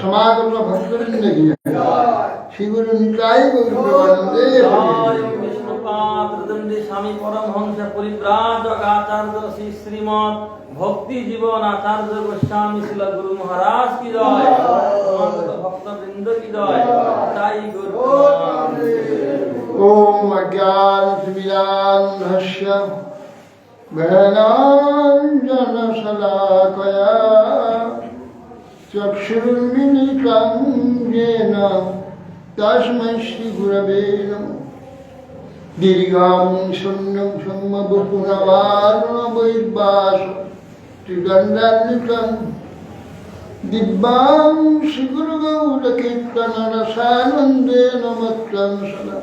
समागम भक्तवृंद की श्री गुरु निताई गौरवानंदे विष्णुपात्रदंडी स्वामी परमहंस परिव्राजक आचार्य श्री श्रीमद भक्ति जीवन आचार्य गोस्वामी श्रील गुरु महाराज की जय। भक्तवृंद की जय। निताई गौर। ओम अज्ञानतिमिरान्धस्य ज्ञानाञ्जनशलाकया चक्षुरुन्मिलितं येन तस्मै श्रीगुरवे नमः। दीर्घं शून्यं सम्मवपुनवारुणवैर्वास त्रिदण्डान्वितं दिव्यां श्रीगुरुगौरकीर्तनरसानन्देन मत्तं सदा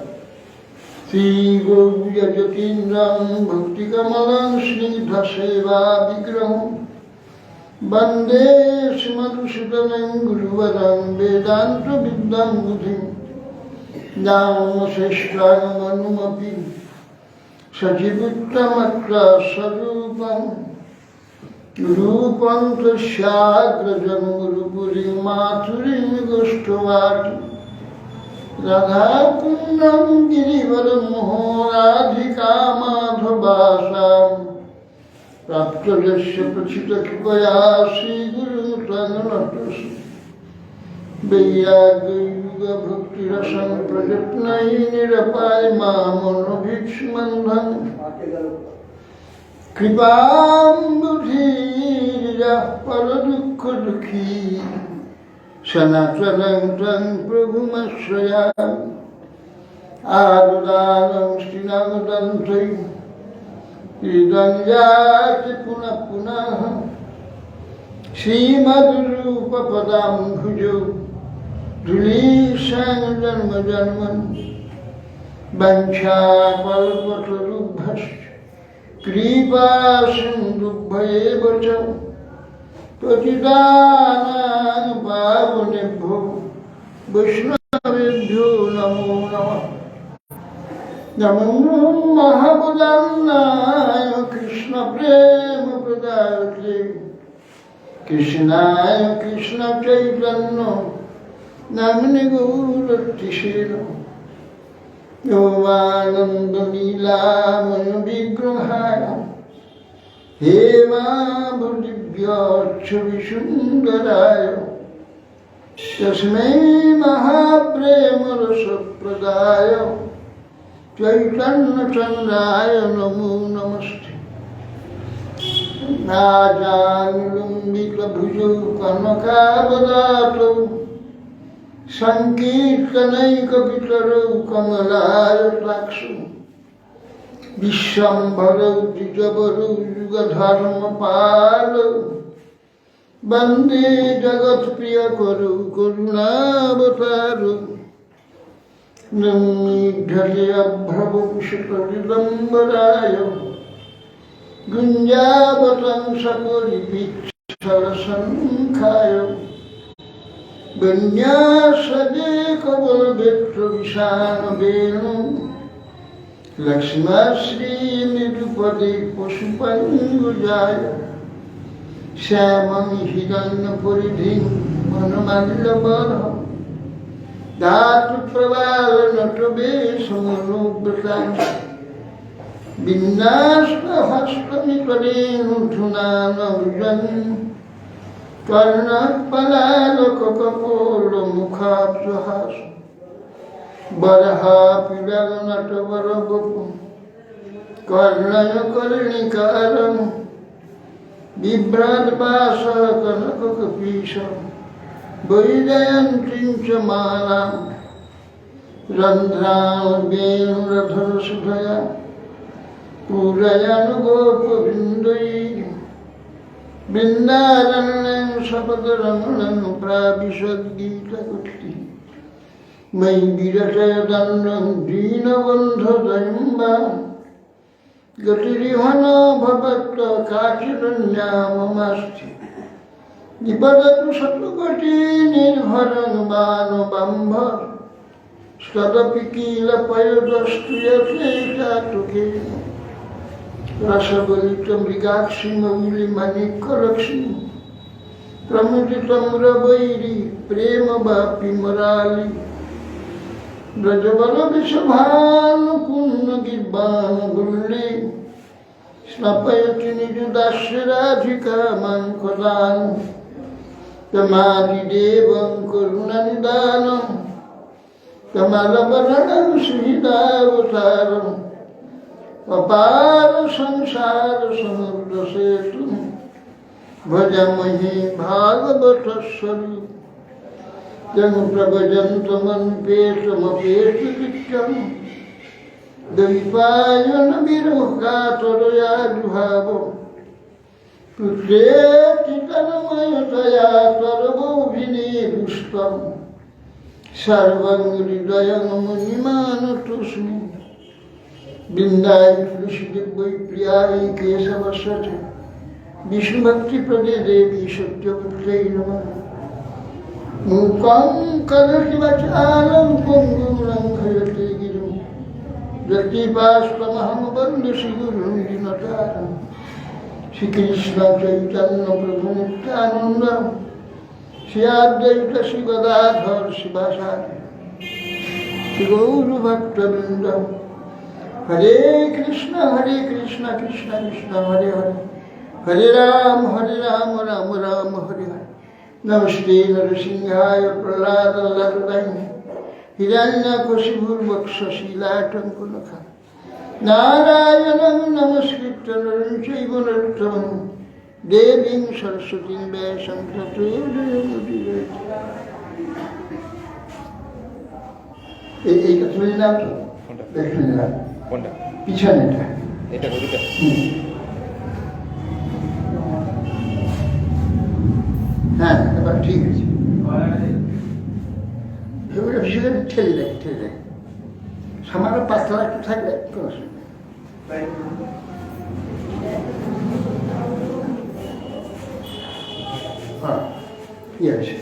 श्रीगुरुयतीन्द्रं भक्तिकमलं स्निग्धसेवाविग्रहं वन्दे श्रीमधुसूदनं गुरुवरं वेदान्तविद्यां बुधिं ज्ञानश्रेष्ठानमनुमपि सजीवोत्तमत्र स्वरूपं रूपं तस्याग्रजन्मरूपुरीं माथुरीं गोष्ठवाटी राधाकुन्दं गिरिवरमोहो राधिका माधवासां प्राप्तयस्य प्रथितकृपया श्रीगुरुतनतोऽस्मि वैराग्ययुगभक्तिरसं प्रयत्नै निरपायमामनोभीक्ष्मन्धं कृपाम्बुधिर्यः परदुःखदुःखी सनातनं तं प्रभुमाश्रयामि आरुदानं श्रीनागदन्तं इदं याति पुनः पुनः श्रीमद्रूपपदाम्भुजौ धुलीशां जन्मजन्मन् वञ्चाकल्पतरुभ्यश्च कृपासिन्धुभ्येव च पतितानां पावनेभ्यो वैष्णवेभ्यो नमो नमः। नमो महाबुदान्नाय कृष्णप्रेमप्रदायते कृष्णाय कृष्णचैतन्य नाम्ने गौरतिशेन योगानन्दलीलामय विग्रहाय हेमाभृदिव्याच्छविसुन्दराय तस्मै महाप्रेमरसप्रदाय चैतन्यचन्द्राय नमो नमस्ते। नाजानुलम्बितभुजौ कनकावदातौ सङ्कीर्तनैकपितरौ कमलायताक्षौ विश्वम्भरौ द्विजवरौ युगधर्मपालौ वन्दे जगत्प्रियकरौ करुणावतारौ नम्निढ्यभ्रवंशपरिदम्बराय गुञ्जावतंसपरिपीच्छलसङ्खाय विन्यासदे कवलवेत्रविशानवेणु लक्ष्मश्रीनिरुपदे पशुपङ्गुजाय श्यामं हिरण्यपरिधिं वनमाल्यबर्हं धातुप्रवालनटवेशमनुव्रतां विन्यास्तहस्तमिकरेणुधुनानवृजन् कर्णपलालककपोलमुखाब्जहास बरहापिडगनटवरवपु कर्णयकर्णिकारं बिभ्राट्पाशकनककपीशं वैजयन्तीं च मालां रन्ध्रावेणुरधरसुधया पूरयन् गोपवृन्दैः वृन्दारण्यं सपदरमणं प्राविशद्गीतकुटिः मयि विरचयदन्नं दीनबन्धुदयं वा गतिरिह न भवत् काचिदन्या ममास्ति निपततु शतकोटिनिर्भरं बाणबम्भः तदपि किल पयोदस्तु यथेचातुकेन रसबलितं मृगाक्षिमौलिमणिकलक्ष्मी प्रमुदितम्र वैरी प्रेम बापी मराली ब्रजबल विषभान कुन्न गिब्बान गुल्ली स्नपयति निज दास्य राधिका मान कदान तमादि देवं करुणनिदानं कमलबरणं सुहृदावतारम् अपार संसार समुद्र सेतु भजमहि भागवत स्वरूप जन प्रभजन्तमन्पेतमपेतकृत्यं द्वैपायन विरहकातरया जुहाव पुत्रेति तन्मयतया सर्वोऽभिनिविष्टं सर्वं हृदयं मुनिमानतोऽस्मि बिंदाई तुलसीदेवी प्रियाई केशवसते विष्णुभक्ति प्रदे देवी सत्यवत्यै नमः मूकं करोति वाचालं पङ्गुं लङ्घयते गिरिं यत्किपास्त्वमहं वन्दे श्रीगुरुं दीनतारं श्रीकृष्ण चैतन्य प्रभु नित्यानन्द श्री अद्वैत श्री गदाधर शिवासादि श्री गौरभक्तवृन्द हरे कृष्ण कृष्ण कृष्ण हरे हरे हरे राम राम राम हरे हरे नमस्ते नरसिंहाय प्रह्लादवल्लभाय हिरण्यकशिपुर्वक्षशिलाटङ्कुनखा नारायणं नमस्कृत्य नरं चैव नरोत्तमं देवीं सरस्वतीं व्यासं ततो जयमुदीरयेत्। এইটা শুনে নাও তো, শুনে নাও কোনটা? পিছনেটা এটা গরুটা? হ্যাঁ, এবার ঠিক আছে। এগুলো ভীষণ ঠেলে দেয় সামান্য পাতলা একটু থাকলে কোনো অসুবিধা নেই। হ্যাঁ, ঠিক আছে।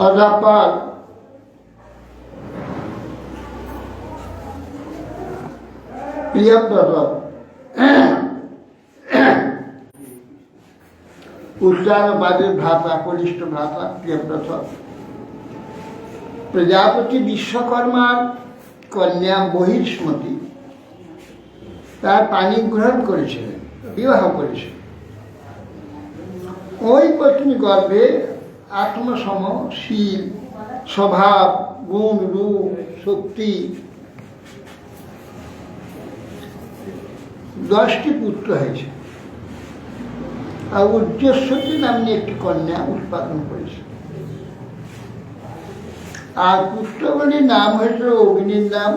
অজাপাল প্রিয়ব্রত উত্তানবাদের ভ্রাতা কনিষ্ঠ ভ্রাতা প্রিয়ব্রত প্রজাপতি বিশ্বকর্মার কন্যা বহিষ্মতি তার পানি গ্রহণ করেছিলেন, বিবাহ করেছিলেন। ওই পত্নী গর্ভে আত্মসম শীল স্বভাব গুণ রূপ শক্তি 10টি পুত্র হয়েছে আর উজ্জ্বস্বতী নামনি একটি কন্যা উৎপাদন করেছে। আর পুত্রগুলির নাম হয়েছিল অগ্নির নাম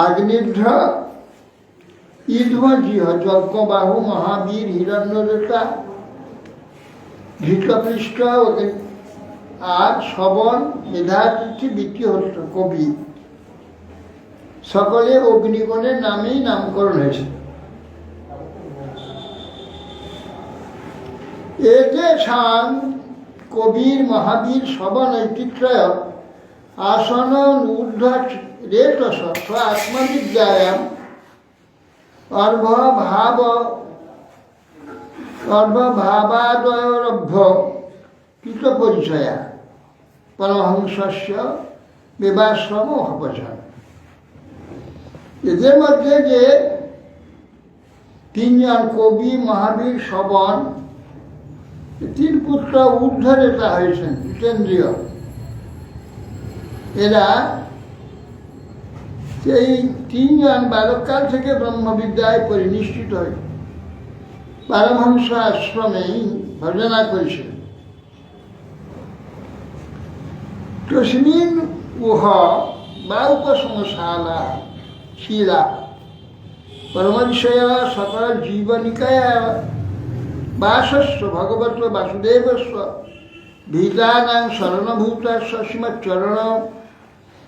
আগ্নিধ্র, ঈধ্বজিহ যজ্ঞবাহু, মহাবীর, হিরণ্যরেতা, ঘৃতপৃষ্ঠ আর শবন, মেধাতিথি, বিকিহস্ত, কবি সকলে অগ্নিগণের নামেই নামকরণ হয়েছে। এতে সাং কবির, মহাবীর, শবন ঐতিত্রয় আসন ঊর্ধ্ব রেতস আত্মবিদ্যায়াম অর্ভভাবাদয়রভ্য কৃত পরিচয়া পরমহংসস্য বিবাশ্রম অপচয়। এদের মধ্যে যে তিনজন কবি মহাবীর শবন, তিন পুত্র ঊর্ধ্বরেতা হয়েছেন জিতেন্দ্রীয়। এরা এই তিনজন বালককাল থেকে ব্রহ্মবিদ্যায় পরিনিষ্ঠিত হয়, পারমহংস আশ্রমেই ভজনা করেছিলেন। তস্মিন উহ বা উপসংসালা শিলা পরমবিষয় সকল জীবনিকায় বাসস্ব ভগবত বাসুদেবস্ব ভীতানাং শরণভূতাস্ব শ্রীমচ্চরণ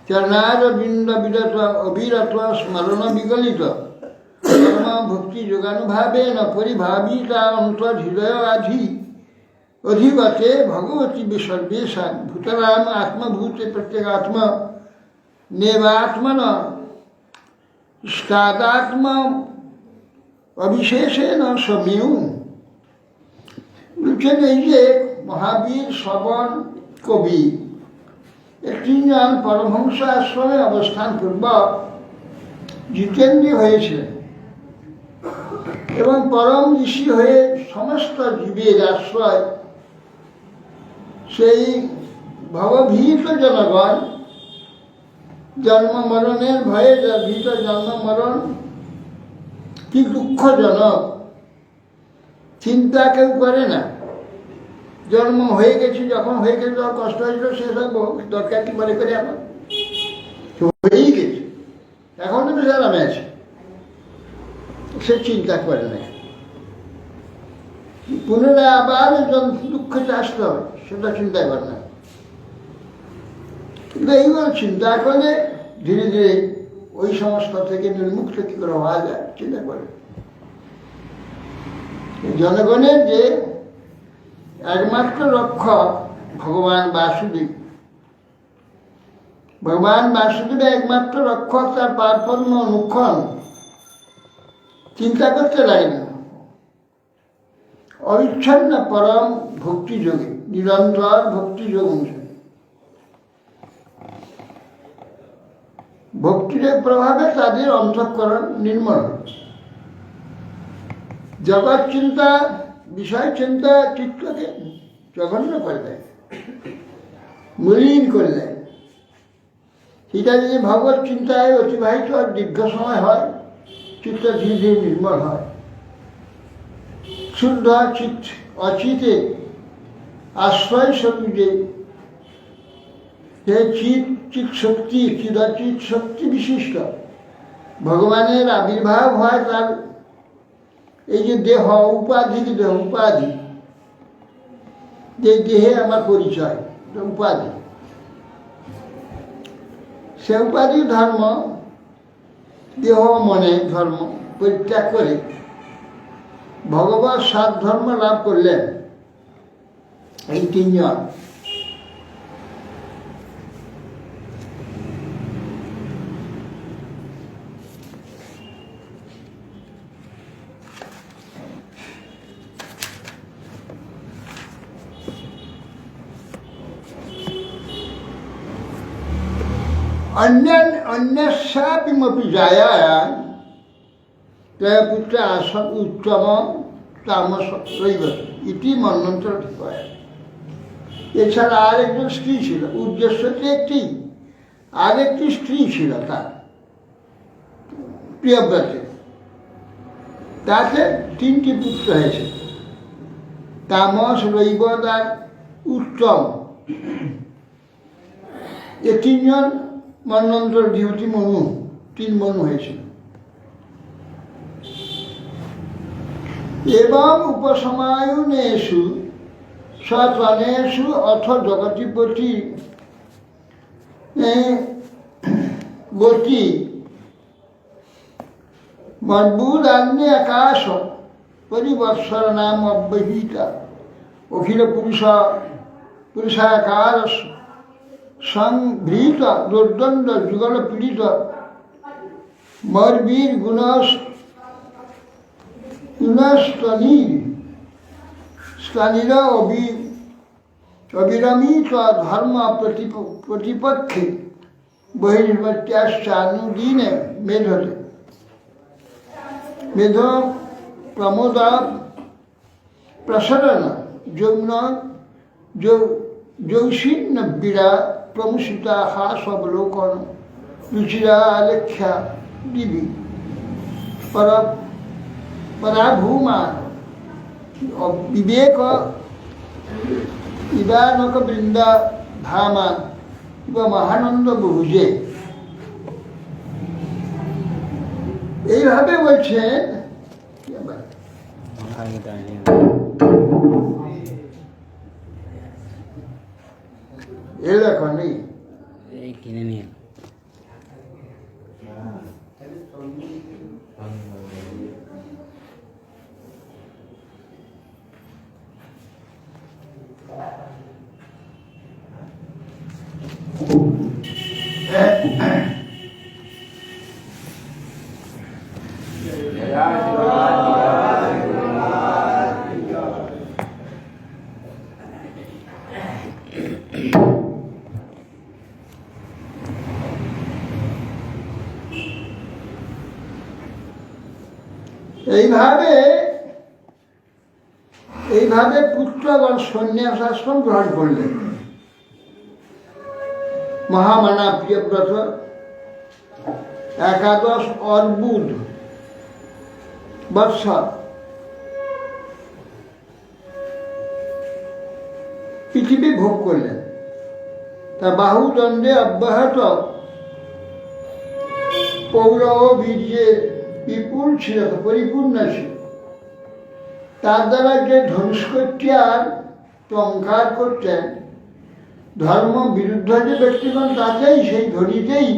চরণারবিন্দ বিরত অবিরত স্মরণ বিগলিত কর্ম ভক্তি যোগানুভাবেন পরিভাবিতা অন্তর্হৃদয় অধিগতে ভগবতী বিসর্বেশান ভূতরাম আত্মভূতে প্রত্যেগাত্ম নেবাত্মন স্তাদাত্ম অবিশেষেণ সমেউ। বলছেন এই যে মহাবীর শবন কবি তিনজন পরমহংস আশ্রমে অবস্থান পূর্বক জিতেন্দ্রী হয়েছিলেন এবং পরম ঋষি হয়ে সমস্ত জীবের আশ্রয় সেই ভবভীত জনগণ, জন্ম মরণের ভয়ে যা ভীত জন্ম মরণ কি দুঃখজনক, চিন্তা কেউ করে না। জন্ম হয়ে গেছি, যখন হয়ে গেছে তখন কষ্ট হয়েছিল, সেসব দরকার কি মনে করে আমার হয়েই গেছে, এখন তো বেশ আরামে আছে, সে চিন্তা করে না। পুনরায় আবার দুঃখতে আসতে হবে সেটা চিন্তা করে না। কিন্তু এইগুলো চিন্তা করলে ধীরে ধীরে ওই সমস্ত থেকে নির্মুক্ত কি করে হওয়া যায় চিন্তা করে। জনগণের যে একমাত্র রক্ষক ভগবান বাসুদেব, ভগবান বাসুদেব একমাত্র রক্ষক, তার পারপন্ন অনুক্ষণ চিন্তা করতে লাগে না। অবিচ্ছন্ন পরম ভক্তিযোগে, নিরন্তর ভক্তিযোগ অনুসারে ভক্তির প্রভাবে তাদের অন্তঃকরণ নির্মল। জগৎ চিন্তা, বিষয় চিন্তা চিত্তকে জঘন্য করে দেয়, মলিন করে দেয়। সেটা যদি ভগবত চিন্তায় অতিবাহিত দীর্ঘ সময় হয়, চিত্ত ধীরে ধীরে নির্মল হয়। শুদ্ধ চিত্ত অচিতে আশ্রয় স্বরূপ যে চিৎ শক্তি, চিদাচিৎ শক্তি বিশিষ্ট ভগবানের আবির্ভাব হয়, তার এই যে দেহ উপাধি, দেহ উপাধি, যে দেহে আমার পরিচয় উপাধি, সে উপাধি ধর্ম, দেহ মনে ধর্ম পরিত্যাগ করে ভগবান সাত ধর্ম লাভ করলেন এই তিনজন। अन्यस्यापिमपि जायायां त्रयपुत्र आसन उत्तम तामस রৈবত ইতি মন্বন্তর অধিকয়। এছাড়া আরেকজন স্ত্রী ছিল, উদ্দেশ্যটি একটি, আরেকটি স্ত্রী ছিল তার প্রিয়ব্রতে, তাতে তিনটি পুত্র হয়েছে, তামস, রৈবত আর উত্তম। এ তিনজন মন্বন্তর ডিউটি মনু, তিন মনু হয়েছিল। এবং উপসমায়ুনেষু সতনেষু অথ জগতিপতি গতি মদ্ভুদান্যে আকাশ পরিবৎসর নাম অব্যহিতা অখিল পুরুষাকার সংভৃত দুর্দণ্ড যুগল পীড়িত মর্বীর গুণস্তনির অবিরমিত ধর্ম প্রতিপক্ষে বহির্মত্যাশ্চানুদীনে মেধতে মেধ প্রমোদা প্রসরণ যৌন যৌষীর্ণ বীরা প্রমুষিতা হাসবলোকন রুচিরা লেখ্যা দিবি পরাভূমা বিবেক ইবানক বৃন্দা ধামা বা মহানন্দ বহুজে। এইভাবে বলছেন এ লেখা নেই কিনে নিয়ে এইভাবে পুত্রগণ সন্ন্যাস আশ্রম গ্রহণ করলেন। মহামানা প্রিয়ব্রত 11 অর্বুদ বৎসর পৃথিবী ভোগ করলেন। তা বাহুদণ্ডে অব্যাহত পৌরব বীর্যে বিপুল ছিল, পরিপূর্ণ ছিল। তার দ্বারা যে ধ্বংস করতে আর টঙ্কার করতেন, ধর্ম বিরুদ্ধ যে ব্যক্তিগণ তাকেই সেই ধরিতেই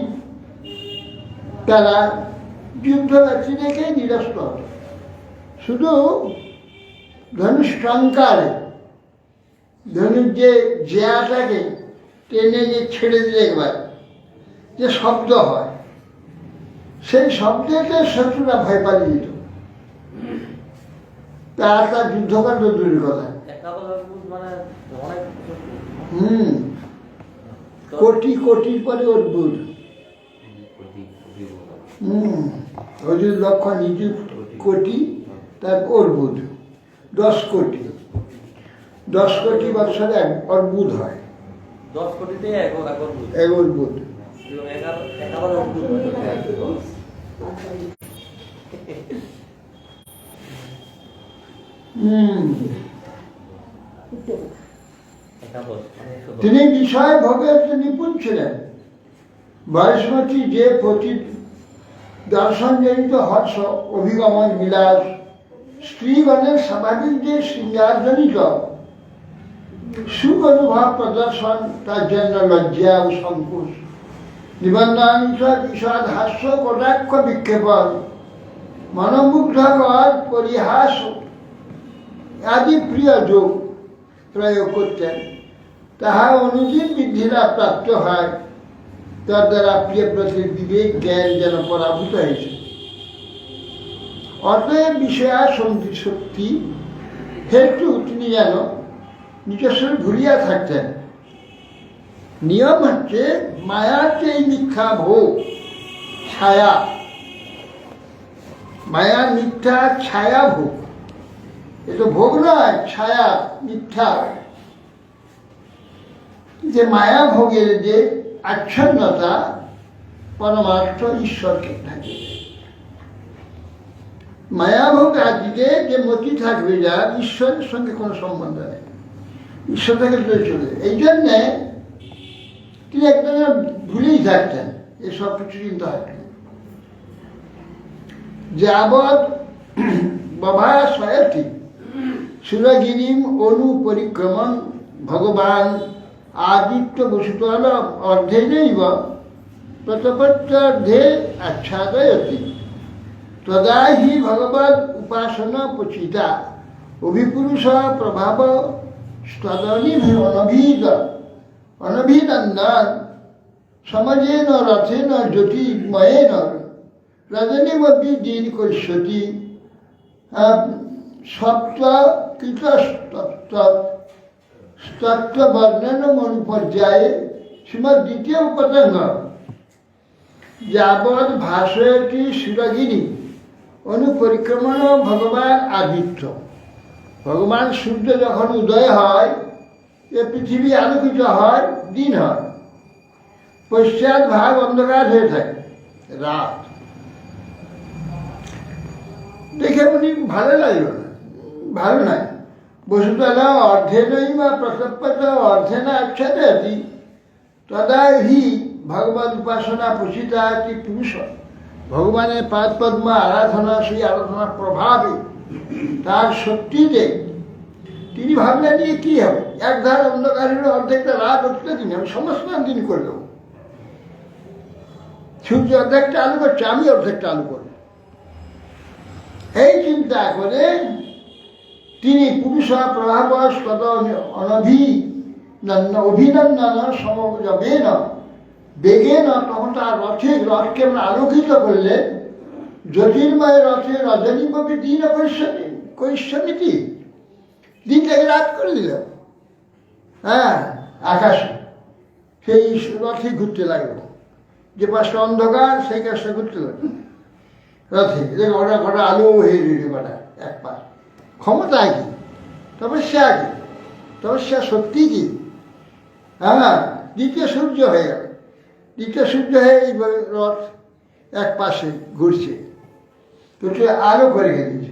তারা যুদ্ধ ব্যক্তি থেকেই নিরস্ত হত। শুধু ধনুষ টঙ্কারে ধনুষ যে জেয়াটাকে টেনে নিয়ে ছেড়ে দিলে একবার যে শব্দ হয়, সেই শব্দেতে শত্রুরা ভয় পালিয়ে যেত। তার যুদ্ধকাণ্ড দূরের কথা। কোটি কোটির পরে অদ্ভুত। অযুত লক্ষ নিযুত কোটি, তার অর্বুদ 10 কোটি। 10 কোটি বৎসরে এক অর্বুদ হয়। 10 কোটিতে এক অর্বুদ। তিনি বিষয় ভোগের নিপুণ ছিলেন। বয়সমতী যে প্রতি দর্শনজনিত হর্ষ অভিগমন বিলাস, স্ত্রীগণের স্বাভাবিক যে শৃঙ্গারজনিত সুখ অনুভব প্রদর্শন, তার জন্য লজ্জা ও সংকোচ, নিবন্ধন ঈষৎ হাস্য কটাক্ষ বিক্ষেপণ, মনোমুগ্ধকর পরিহাস আদি প্রিয় যোগ প্রয়োগ করতেন। তাহা অনুদিন বৃদ্ধিরা প্রাপ্ত হয়। তার দ্বারা প্রিয়ব্রতের বিবেক জ্ঞান যেন পরাভূত হয়েছে। অতএব বিষয়াসক্তি শক্তি হেতু তিনি যেন নিজস্ব ঘুরিয়া থাকতেন। নিয়ম হচ্ছে মায়ার যে মিথ্যা ভোগ ছায়া, মায়া মিথ্যা ছায়া ভোগ, এ তো ভোগ নয়, ছায়া মিথ্যা। যে মায়া ভোগের যে আচ্ছন্নতা পরমার্থ ঈশ্বরকে থাকে। মায়াভোগ আদিকে যে মতি থাকবে, যার ঈশ্বরের সঙ্গে কোনো সম্বন্ধ নেই, ঈশ্বর থেকে দূরে চলে। এই জন্যে তিনি একদম ভুলেই থাকতেন, এসব কিছু চিন্তা থাকতেন। যাবৎ বাবা স্বয়তি সুরগিরিম অনু পরিক্রমণ ভগবান আদিত্য বসুতল অর্ধে নৈব প্রতপত্যার্ধে আচ্ছাদয়তি তদা হি ভগবদ উপাসনা পচিতা অভিপুরুষ প্রভাব অনভিনন্দন সমাজেন রথেন জ্যোতির্ময়েন রজনীমপি দিন করিষ্যতি সপ্তকৃতস্তত্ত্ব বর্ণন মনুপর্যায়ে শ্রীমদ্ দ্বিতীয় পতঙ্গ যাবৎ ভাষয়তি সুরগিরি অনুপরিক্রমণ ভগবান আদিত্য। ভগবান সূর্য যখন উদয় হয়, এ পৃথিবী আলোকিত হয়, দিন হয়, পশ্চাৎ ভাগ অন্ধকার হয়ে থাকে, রাত। দেখে উনি ভালো লাগলো না, ভালো নাই। বসুতলা অর্ধেনই বা প্রসপ্পত অর্ধেনা আচ্ছাদতি তদা হি ভগবদ উপাসনা পুষিতা কি পুরুষ। ভগবানের পাদ পদ্ম আরাধনা, সেই আরাধনার প্রভাবে তার শক্তিতে তিনি ভাবলেন যে কী হবে, এক ধার অন্ধকারের অর্ধেকটা রাত উঠতে দিন, আমি সমস্ত দিন করে দেবো। সূর্য অর্ধেকটা আলো করছে, আমি অর্ধেকটা আলো করব। এই চিন্তা করে তিনি পুরুষ প্রভাবস তত অভিনন্দন সমবে না বেগে না, তখন তার রথকে আলোকিত করলে জ্যোতির্ময় রথে রজনীমপি দিন কৈশ্বমিতি, দিনটাকে রাত করে দিল। হ্যাঁ, আকাশে সেই রথে ঘুরতে লাগলো, যে পাশটা অন্ধকার সেই কাজটা ঘুরতে লাগলো রথে। ঘটা ঘটা আলো হয়ে রইল কটা এক পাশ। ক্ষমতা কি, তপস্যা কি, তপস্যা শক্তি কি? হ্যাঁ, দ্বিতীয় সূর্য হয়ে গেল। দ্বিতীয় সূর্য হয়ে এইভাবে রথ এক পাশে ঘুরছে, তো আলো করে গেছে।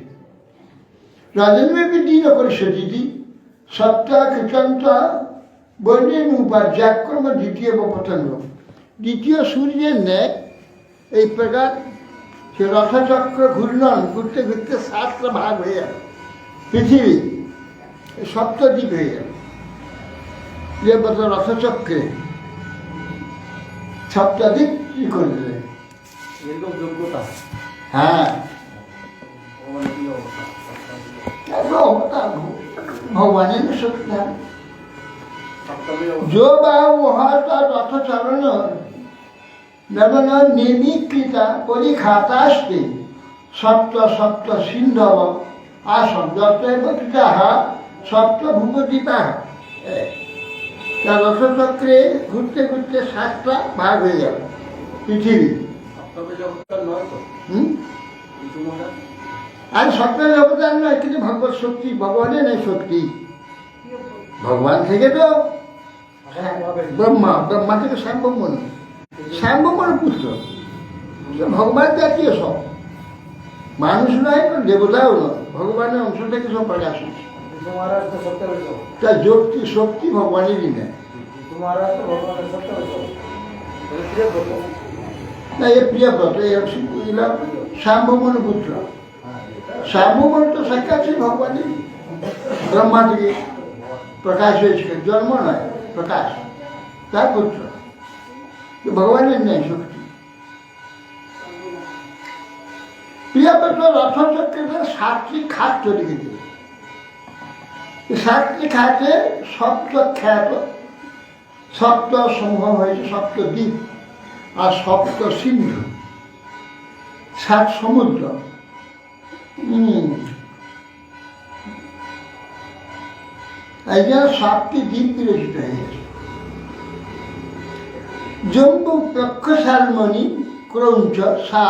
রজনীমপি দিন পরিষদিতি সপ্তাহ কৃতন্ত বর্ণের উপার্যাক্রম দ্বিতীয় পতঙ্গ। দ্বিতীয় সূর্যের ন্যায় এই প্রকার সে রথচক্র ঘূর্ণন ঘুরতে ঘুরতে 7টা ভাগ হয়ে গেল, পৃথিবী সপ্তদ্বীপ হয়ে গেল। যে বলতো রথচক্রে সপ্তাদ্বীপ কি করে দিলেন, এরকম যোগ্যতা। হ্যাঁ, ভগবানের শক্তি। जो बाहु वहाता रथ चरण नवन निर्मीकृता परिखातास्ते सप्त सप्त सिंधव आसन যতএব কৃতাः সপ্ত ভূপদীপাः। তার রথচক্রে ঘুরতে ঘুরতে 7টা ভাগ হয়ে গেল পৃথিবী। আর সপ্তাহের অবদান নয়, কিন্তু ভগবত শক্তি, ভগবানের নেই শক্তি। ভগবান থেকে তো ব্রহ্মা, ব্রহ্মা থেকে শ্যামব্রহ্মণ, শ্যামব্রহ্মণের পুত্র, ভগবান জাতীয় সব, মানুষ নয়, দেবতাও নয়, ভগবানের অংশ থেকে সব প্রকাশ হচ্ছে। তার যুক্তি শক্তি ভগবানেরই নেয় না। এ প্রিয়ব্রত, এলাম শ্যামব্রহ্মণের পুত্র। শ্যামব্রহ্মণ তো সাক্ষাৎ ভগবানের, ব্রহ্মা থেকে প্রকাশ হয়েছিল, জন্ম নয়, প্রকাশ, তার পুত্র। ভগবানের নেই শক্তি। প্রিয়ব্রত রথচক্রে 7টি খাত তৈরি করে, 7টি খাতে সপ্ত খ্যাত, সপ্ত সমূহ হয়েছে, সপ্তদ্বীপ আর সপ্ত সিন্ধু, 7 সমুদ্র। এই জন্য 7টি দ্বীপ বিরচিত হয়ে গেছে। জম্বু প্রক্ষসালমণি ক্রৌঞ্চ সা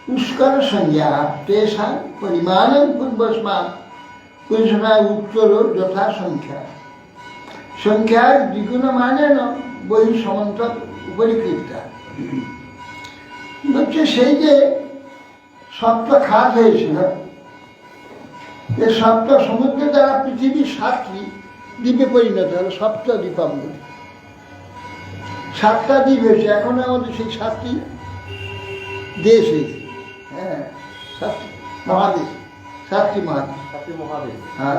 পুষ্কর সংজ্ঞা তেষাং পরিমাণং পূর্বস্মাৎ পুরুষনা উত্তর যথা সংখ্যা। সংখ্যার দ্বিগুণ মানে বহি সমন্ত উপরিকৃতা। হচ্ছে সেই যে সপ্ত খাত হয়েছিল, এই সপ্ত সমুদ্র দ্বারা পৃথিবী 7টি দ্বীপে পরিণত হলো, সপ্ত দ্বীপাঙ্গুর। 7টা দ্বীপ হয়েছে, এখন আমাদের সেই 7টি দেশ হয়েছে। হ্যাঁ, 7টি মহাদেশ, 7টি মহাদেশ। হ্যাঁ,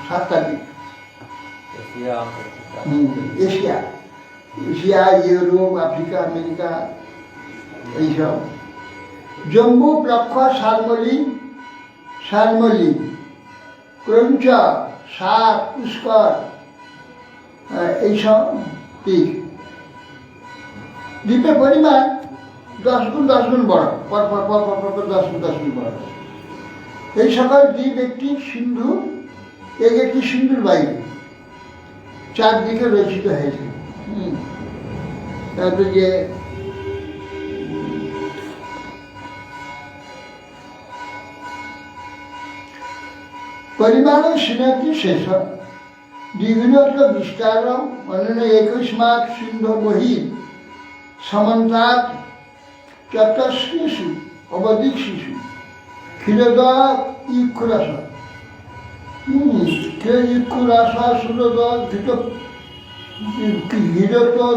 7টা দ্বীপ। এশিয়া, ইউরোপ, আফ্রিকা, আমেরিকা, এইসব। জম্বু প্লক্ষ শালমলি ক্রৌঞ্চ সাত পুষ্কর, এইসব দ্বীপ। দ্বীপের পরিমাণ 10 গুণ 10 গুণ বড়, পরপর 10 গুণ 10 গুণ বড়। এই সকল দ্বীপ একটি সিন্ধু, একটি সিন্ধুর বাইরে 4 দিকে রচিত হয়েছে। তারপরে যে परिमाणशिनति शेष द्विगुणोत्तर विस्तारम अनेन एकस्मात् सिंधु बहिः समन्तात् चतस्रेषु अवदिक्षिषु क्षीरदा इक्षुरस इक्षुरसा सुरदा घृत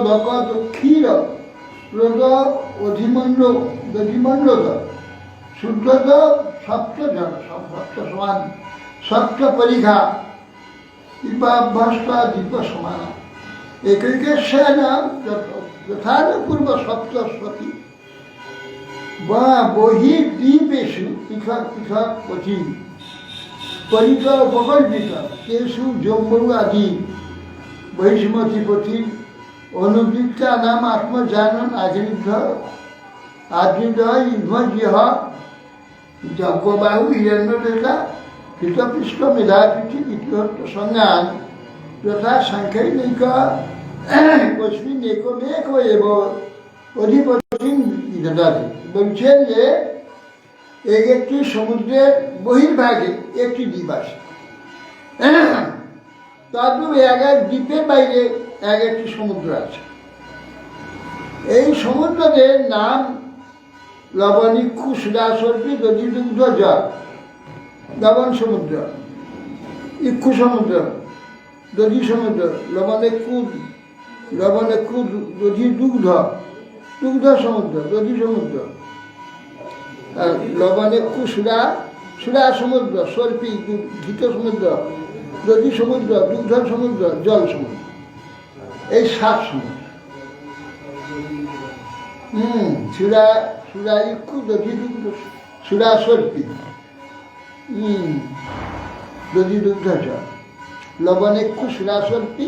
दकत क्षीर রোদ অধিমণ্ডল শুদ্ধত সপ্ত জন সপ্ত সমান সপ্ত পরীক্ষা দীপাভ্যস্ত দীপ সমান একৈকেশ্বর যথা পূর্ব সপ্তশতী বা বহির্দ্বীপেষু পৃথক পৃথক পথি পরিত উপকল্পিত তেষু জম্বু আদি বৈষ্মতী পথি অনুবৃত্তা নাম আত্মজানন আদৃঢ় ইন্দ্রিয় যজ্ঞবাহু হিরণ্যরেখা কৃতপৃষ্ঠ মেধাতিথি ইতিহত্ত সংজ্ঞান যথা সাংখ্যৈনিক কস্মিন একমেক এব অধিপতি দদাতি। বলছেন যে এক একটি সমুদ্রের বহির্ভাগে একটি দ্বীপ আছে, তারপর এক এক দ্বীপের বাইরে এক একটি সমুদ্র আছে। এই সমুদ্রের নাম লবণিক্ষু সুদাসর্পী দধিদুগ্ধ জল, লবণ সমুদ্র, ইক্ষু সমুদ্র, দধি সমুদ্র, লবণেক্ষু দধি দুগ্ধ, দুগ্ধ সমুদ্র, দধি সমুদ্র, আর লবণেক্ষু সুদা সমুদ্র, সর্পী ঘৃত সমুদ্র, দধি সমুদ্র, দুগ্ধ সমুদ্র, জল সমুদ্র। এই 7 সমুদ্র। সুরা ইক্ষু দধি দুগ্ধ সুরা সর্পী দধি দুগ্ধ জল, লবণেক্ষু সুরা সর্পী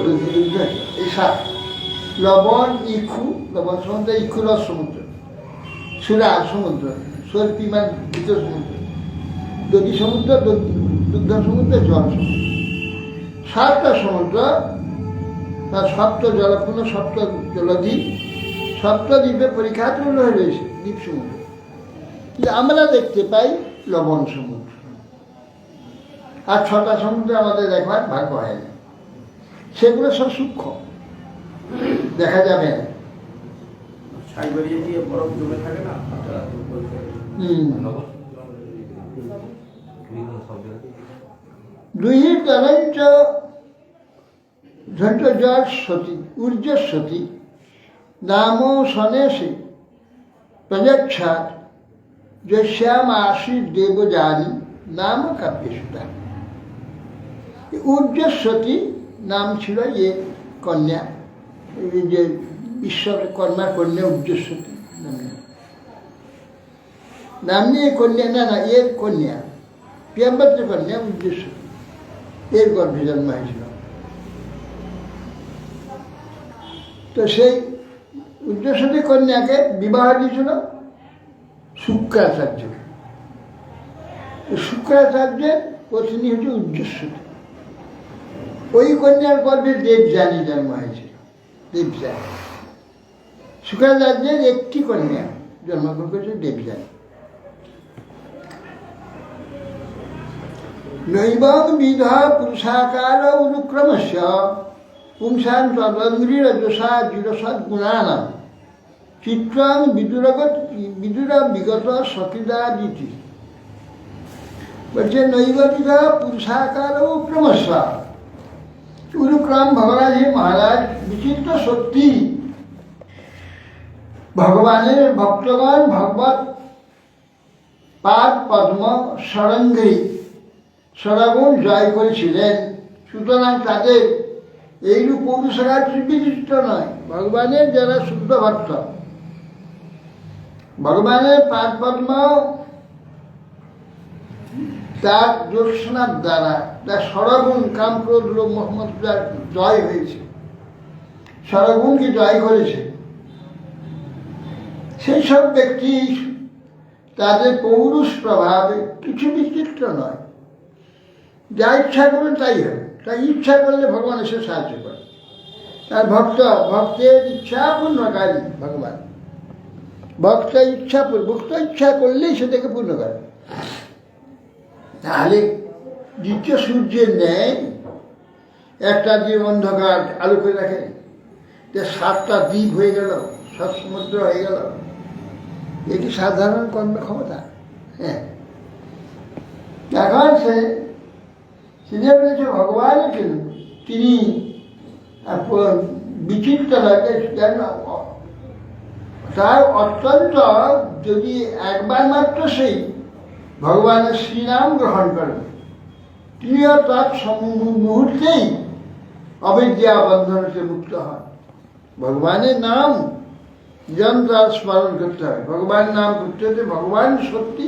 দধি দুগ্ধ জল, এই 7। লবণ ইক্ষু, লবণ সমুদ্র, ইক্ষু রস সমুদ্র, সুরা সমুদ্র, সর্পী মানে ঘৃত সমুদ্র, দধি সমুদ্র, দুগ্ধ সমুদ্র, জল সমুদ্র। 7টা সমুদ্র, তার সপ্ত জলপূর্ণ, সপ্ত জলদ্বীপ, সপ্তদ্বীপে পরিখ্যাত হয়ে রয়েছে দ্বীপ সমুদ্র। কিন্তু আমরা দেখতে পাই লবণ সমুদ্র, আর 6টা সমুদ্র আমাদের দেখবার ভাগ্য হয় না। সেগুলো সব সূক্ষ্ম, দেখা যাবে না। দুহিতরঞ্চ ঝঞ্ঝর সতী ঊর্জস্বতী নাম সনেশে প্রযচ্ছাৎ যশ্যাম আশীর দেবযানী নাম কাব্যসুতা। ঊর্জস্বতী নাম ছিল এ কন্যা, এই যে ঈশ্বরের কন্যার কন্যা ঊর্জস্বতী নাম নিয়ে কন্যা, না এর কন্যা, প্রিয়ম্বরের কন্যা ঊর্জস্বতী, এর গর্ভে জন্ম হয়েছিল। তো সেই ঊর্জস্বতী কন্যাকে বিবাহ দিয়েছিল শুক্রাচার্য। শুক্রাচার্যের পত্নী হচ্ছে ঊর্জস্বতী। ওই কন্যার গর্ভে দেবযানী জন্ম হয়েছিল, দেবযানী। শুক্রাচার্যের একটি কন্যা জন্মগ্রহণ করেছে দেবযানী। নৈবং বিধা পুরুষাকার অনুক্রমস্য পুংসান তদঙ্গ্রিরজসা জিরসদ্গুণানাম চিত্রাং বিদুরা বিগত সকিদাদিতি। বলছে নৈববিধা পুরুষাকার ক্রমস্য অনুক্রম ভগবান হে মহারাজ বিচিত্র সত্যি ভগবানের ভক্তগণ ভগবত পাদ পদ্ম সরঙ্গী সরগুণ জয় করেছিলেন। সুতরাং তাদের এইরূপ পৌরুষাকার বিচিত্র নয়। ভগবানের যারা শুদ্ধ ভক্ত, ভগবানের পাদ পদ্ম তার জ্যোৎস্নার দ্বারা তার সরগুণ কাম ক্রোধ লোভ মোহাম্মদ জয় হয়েছে, সরগুণকে জয় করেছে। সেই সব ব্যক্তি তাদের পৌরুষ প্রভাবে কিছু বিচিত্র নয়, যা ইচ্ছা করবেন তাই হবে। তাই ইচ্ছা করলে ভগবান এসে সাহায্য করে। আর ভক্তের ইচ্ছা পূর্ণকারী ভগবান। ভক্ত ইচ্ছা করলেই সেটাকে পূর্ণ করে। তাহলে দ্বিতীয় সূর্যের ন্যায় একটা যে অন্ধকার আলো করে রাখে, যে 7টা দ্বীপ হয়ে গেল, 7 সমুদ্র হয়ে গেল, এটি সাধারণ কর্মক্ষমতা? হ্যাঁ। এখন সে যে বলেছে ভগবান তিনি বিচিত্র লাগে, যেন তার অত্যন্ত, যদি একবার মাত্র সেই ভগবানের শ্রীনাম গ্রহণ করেন, তিনিও তার মুহূর্তেই অবিদ্যা বন্ধন হতে মুক্ত হন। ভগবানের নাম যন্ত্র স্মরণ করতে হয়, ভগবানের নাম করতে হতে, ভগবান শক্তি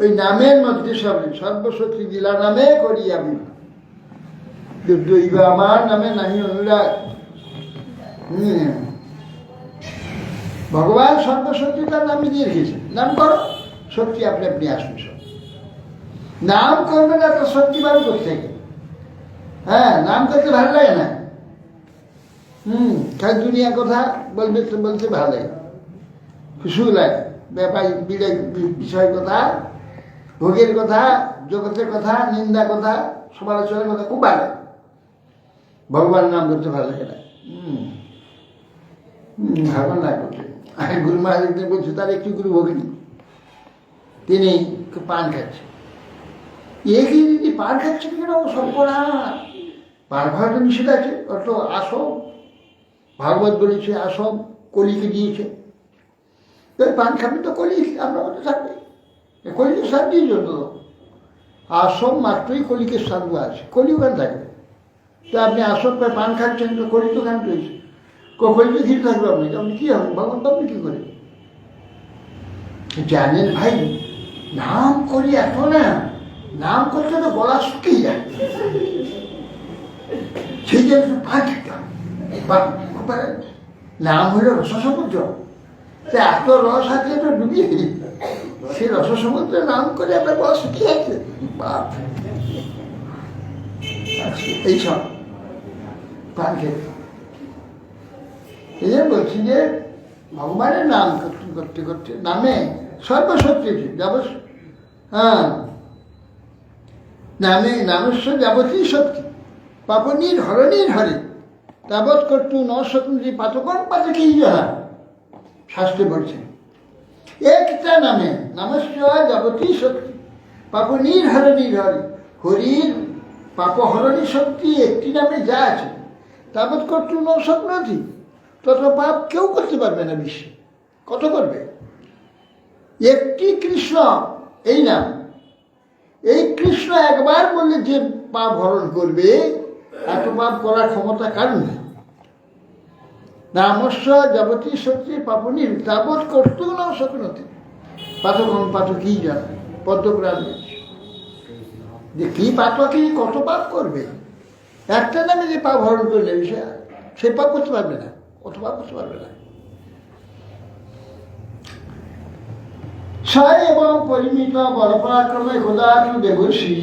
ওই নামের মধ্যে সর্বশক্তি দিলা নামে করি আমি, দৈব আমার নামে নাহি অনুরাগ। ভগবান সর্বশক্তি তার নামে দিয়ে রেখেছেন, নাম করো, শক্তি আপনি আপনি আসুন। সব নাম করবে না তো শক্তি বার করতে, হ্যাঁ, নাম করতে ভালো লাগে না। খালি দুনিয়া কথা বলবে তো বলতে ভালো লাগে, খুশি লাগে, ব্যাপার বিষয় কথা, ভোগের কথা, জগতের কথা, নিন্দা কথা, সমালোচনার কথা খুব ভালো লাগে। ভগবান নাম করতে ভালো লাগে না, ভালো না করতে। আর গুরু মহারাজ বলছে তার একটি গুরু ভোগিনী, তিনি পান খাচ্ছে। একই দিদি পান খাচ্ছে কেন? সম্পনা পান খাওয়াটা নিষেধ আছে, অত আসব ভাগবত বলেছে, আসব কলিকে দিয়েছে, পান খাবে তো কলি আপনার মধ্যে থাকবে, কলিকে সার দিয়ে যত আসব মাত্রই কলিকে সাধু আছে, কলি ওখানে থাকবে। তো আপনি আসব পান খাচ্ছেন, তো কলি তো খান রয়েছে, কলি তো ঘিরে থাকবে আপনি, আপনি কি হবেন? ভগবান আপনি কি করে জানেন ভাই? নাম করি এত না, নাম করতে তো গলা শুকিয়ে যায়, সেই জন্য পান খেতে হবে। নাম হইল রস সমুদ্র, এত রস আছে তো ডুবিয়ে, সেই রস সমুদ্রে নাম করে আপনার গলা শুকিয়ে যাচ্ছে। বাপ এইসব পান খেতে, এই জন্য বলছি যে ভগবানের নাম করতে করতে নামে সর্বশক্তি, হ্যাঁ, নামে নামেশ্বর যাবতীয় শক্তি, পাপনির হরণীর হরে তাবৎ কর্তু ন শক্তি পাতকন পাতকেই যারা, শাস্ত্রে বলছেন একটা নামে নামেশ্বর যাবতীয় শক্তি, পাপনির হরণীর হরে, হরির পাপহরণী শক্তি একটি নামে যা আছে, তাবৎ কর্তু ন শক্তি, তত পাপ কেউ করতে পারবে না বিশ্বে। কত করবে? একটি কৃষ্ণ, এই নাম, এই কৃষ্ণ একবার বললে যে পাপ হরণ করবে, এত পাপ করার ক্ষমতা কারণ নেই। নামস্য যাবতীয় শক্তি পাপনি তাবৎ করতো না শক্তি পাতকন পাতকই জানে, পদ্মপুরাণ বলছে যে কি পাতকই কত পাপ করবে, একটা নামে যে পাপ হরণ করলে সে পাপ করতে পারবে না, কত পাপ করতে পারবে না। সায় এবং পরিমিত বলপরাক্রমে খোদানু দেবর্ষী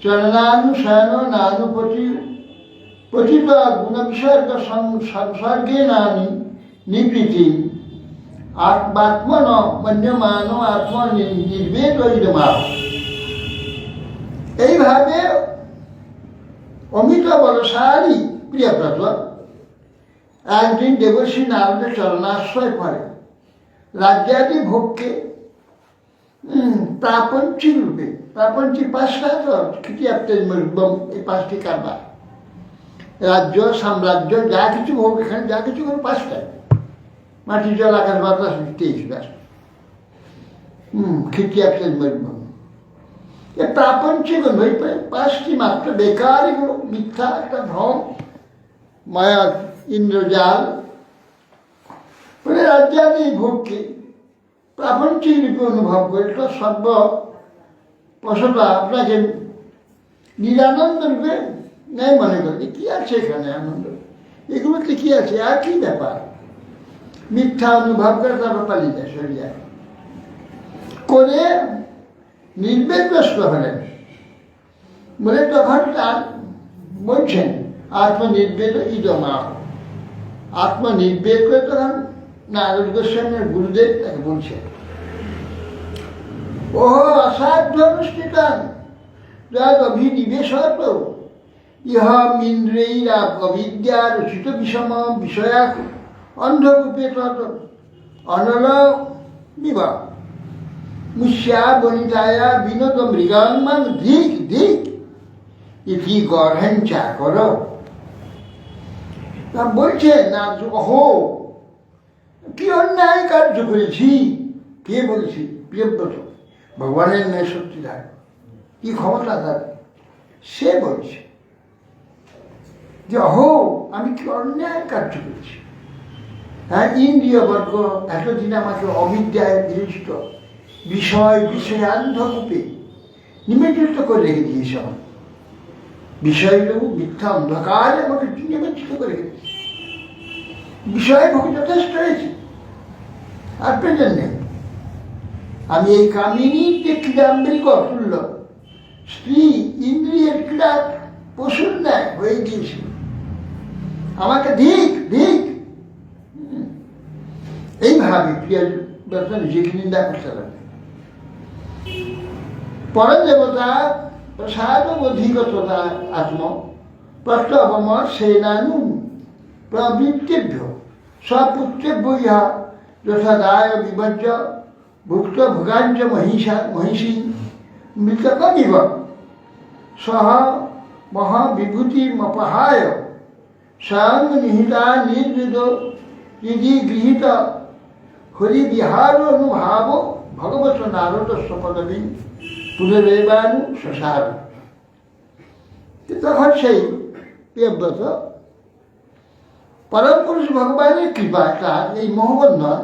চরণানুশয়ন নানুপতি পতিত গুণবিসর্গ সংসর্গে নানি নিবৃতি আত্মাত্মন মন্যমান আত্ম নির্বেদ মা। এইভাবে অমিত বলশালী প্রিয়ব্রত একদিন দেবর্ষী নারদের চরণাশ্রয় করে রাজ্যাদি ভোগকে প্রাপঞ্চিক রূপে, প্রাপঞ্চিক 5টা তো এই 5টি কারবার, রাজ্য সাম্রাজ্য যা কিছু ভোগ, এখানে যা কিছু করে 5টায়, মাটি জল আকাশ বাতাস 23 ব্যাস, খিটিয়াপ্তেজ মরুভূমি, এ প্রাপঞ্চিক 5টি মাত্র বেকার, এগুলো মিথ্যা একটা ভ্রম, মায়া ইন্দ্রজাল, মানে রাজ্যাদি ভোগকে প্রাপঞ্চিক রূপে অনুভব করে, তো সর্বপশটা আপনাকে নিরানন্দ রূপে নেই মনে করে। কি আছে এখানে আনন্দ, এগুলোতে কি আছে, আর কি ব্যাপার, মিথ্যা অনুভব করে তারপর পালিয়ে যায় সরিয়া করে নির্বেদগ্রস্ত হলেন বলে, তখন তার বলছেন আত্মনির্বেদ ইদমা, আত্মনির্বেদ করে তখন নারদ গোস্বামীর গুরুদেব তাকে বলছেন, ও অসাধ্য অনুষ্ঠিতান যদ অভিনিবেশত ইহমিন্দ্রৈরা অবিদ্যা রচিত বিষম বিষয়া অন্ধকূপে তত অনল বিবা মুষ্যা বনিতায়া বিনোদ মৃগাঙ্গমান ধিক ধিক ইতি গর্হঞ্চা কর। বলছে না, অহো কি অন্যায় কার্য করেছি। কে বলছি? প্রিয়ব্রত, ভগবানের ন্যায় সত্যিকার কি ক্ষমতা তার, সে বলছে যে অহো আমি কি অন্যায় কার্য করেছি। হ্যাঁ, ইন্দ্রিয় বর্গ এতদিন আমাকে অবিদ্যায় বিরচিত বিষয় বিষয়ান্ধকূপে নিমজ্জিত করে রেখে দিয়েছে। আমার বিষয়গুলো মিথ্যা অন্ধকার আমাকে নিমজ্জিত করে রেখে দিয়েছে। বিষয় ভোগ যথেষ্ট হয়েছে, আর প্রয়োজন নেই। আমি এই কামিনীর যে ক্রীড়াম্বরিক অতুল্য স্ত্রী ইন্দ্রিয়ের ক্রীড়া পশুর ন্যায় হয়ে গিয়েছিল। আমাকে ধিক ধিক এইভাবে প্রিয় নিজেকে নিন্দা করতে লাগে। পরম দেবতা প্রসাদ অধিগততা আত্ম প্রত্যবম সেনানু প্রবৃত্তিভ্য স্বপুত্রেভ্য ইহা যথাদায় বিভজ্য ভুক্ত ভোগাঞ্চ মহিষী মৃতকমিব সহ মহাবিভূতিমপহায় স্বয়ং নিহিতা নির্বিদ यदि गृहीत হরিবিহার অনুভাব ভগবত নারদ পদবী পুনরেবানু শশার। তখন সেই প্রিয়ব্রত পরম পুরুষ ভগবানের কৃপা তার এই মোহবন্ধন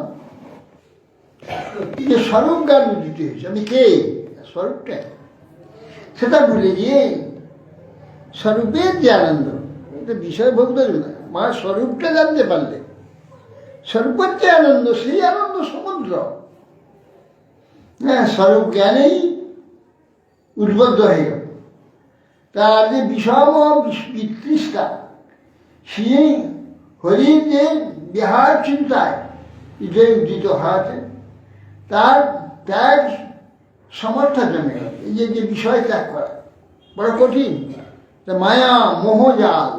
যে স্বরূপ জ্ঞান উদিত হয়েছে। আমি কে, স্বরূপটা সেটা ভুলে গিয়ে স্বরূপের যে আনন্দ, এটা বিষয় ভোগ দেবে না। মা স্বরূপটা জানতে পারলে স্বরূপের যে আনন্দ, সেই আনন্দ সমুদ্র। হ্যাঁ, স্বরূপ জ্ঞানেই উদ্বুদ্ধ হয়ে গেল। তার যে বিষম বিতৃষ্টা, সেই হরির যে বিহার চিন্তায় যে উদিত হওয়াতে তার ত্যাগ সমর্থ জমে গেল। এই যে বিষয় ত্যাগ করা বড় কঠিন। মায়া মোহজাল,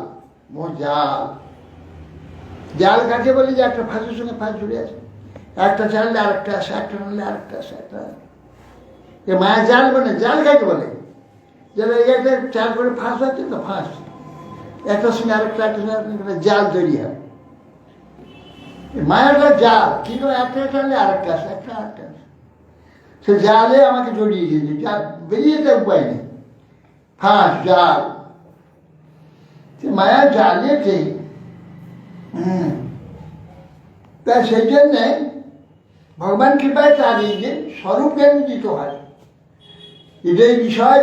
মোহজাল জাল কাকে বলে? যে একটা ফাঁসের সঙ্গে ফাঁস জুড়ে আছে, একটা চাললে আরেকটা আসে, একটা টানলে আরেকটা আসে, একটা মায়া জাল। মানে জাল কাকে বলে? যেন একটা চাল করে ফাঁস আছে তো, ফাঁস একটার সঙ্গে আরেকটা, একটা সঙ্গে আরেকটা জাল তৈরি হয়। মায়াটা জাল, কিন্তু একটা টানলে আরেকটা আসে, একটা আরেকটা আসে। সে জালে আমাকে জড়িয়ে দিয়েছে, যা বেরিয়ে যেতে উপায় নেই। ফাঁস জাল, সে মায়া জালেতে। তাই সেই জন্যে ভগবান কৃপায় তার এই যে স্বরূপ জ্ঞান উদিত হয়, এটাই বিষয়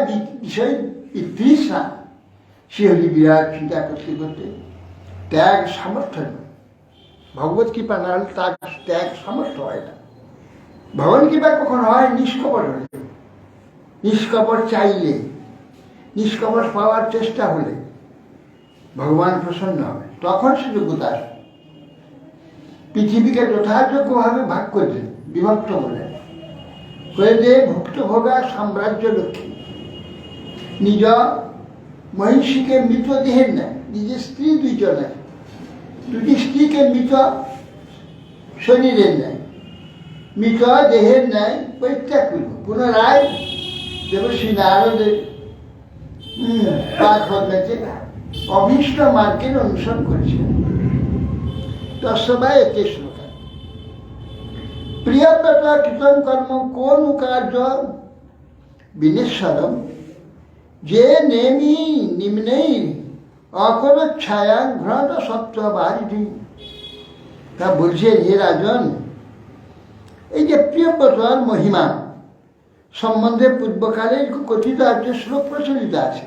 তৃষ্ণা, সে হলি বিরাট চিন্তা করতে করতে ত্যাগ সামর্থ্য নয়। ভগবত কৃপা না হলে তার ত্যাগ সামর্থ্য হয় না। ভগবান কৃপা কখন হয়? নিষ্কপট হলে, নিষ্কপট চাইলে, নিষ্কপট পাওয়ার চেষ্টা হলে ভগবান প্রসন্ন হবে, তখন সে যোগ্যতা আসবে। পৃথিবীকে যথাযোগ্যভাবে ভাগ করলেন, বিভক্ত করলেন, করে দিয়ে ভুক্ত ভোগা সাম্রাজ্য লক্ষ্মী নিজ মহিষীকে মৃত দেহের নেয়, নিজের স্ত্রী দুইজন আছে, দুটি স্ত্রীকে মৃত শরীরের নেয়, মৃত দেহের ন্যায় পরিত্যাগ করল। পুনরায় দেবশ্রী নারদের পাঠ বদলাতে অভীষ্ট মার্গের অনুসরণ করেছেন। তস্মাৎ এতে শ্লোক প্রিয়ব্রত কৃতম কর্ম কোন কার্য বিনেশ্বরম যে নেমি নিম্নেই অকর ছায়া ঘ্রত সত্য বাড়ি। তা বলছেন, হে রাজন, এই যে প্রিয়ব্রতর মহিমা সম্বন্ধে পূর্বকালে কথিত একটা শ্লোক প্রচলিত আছে।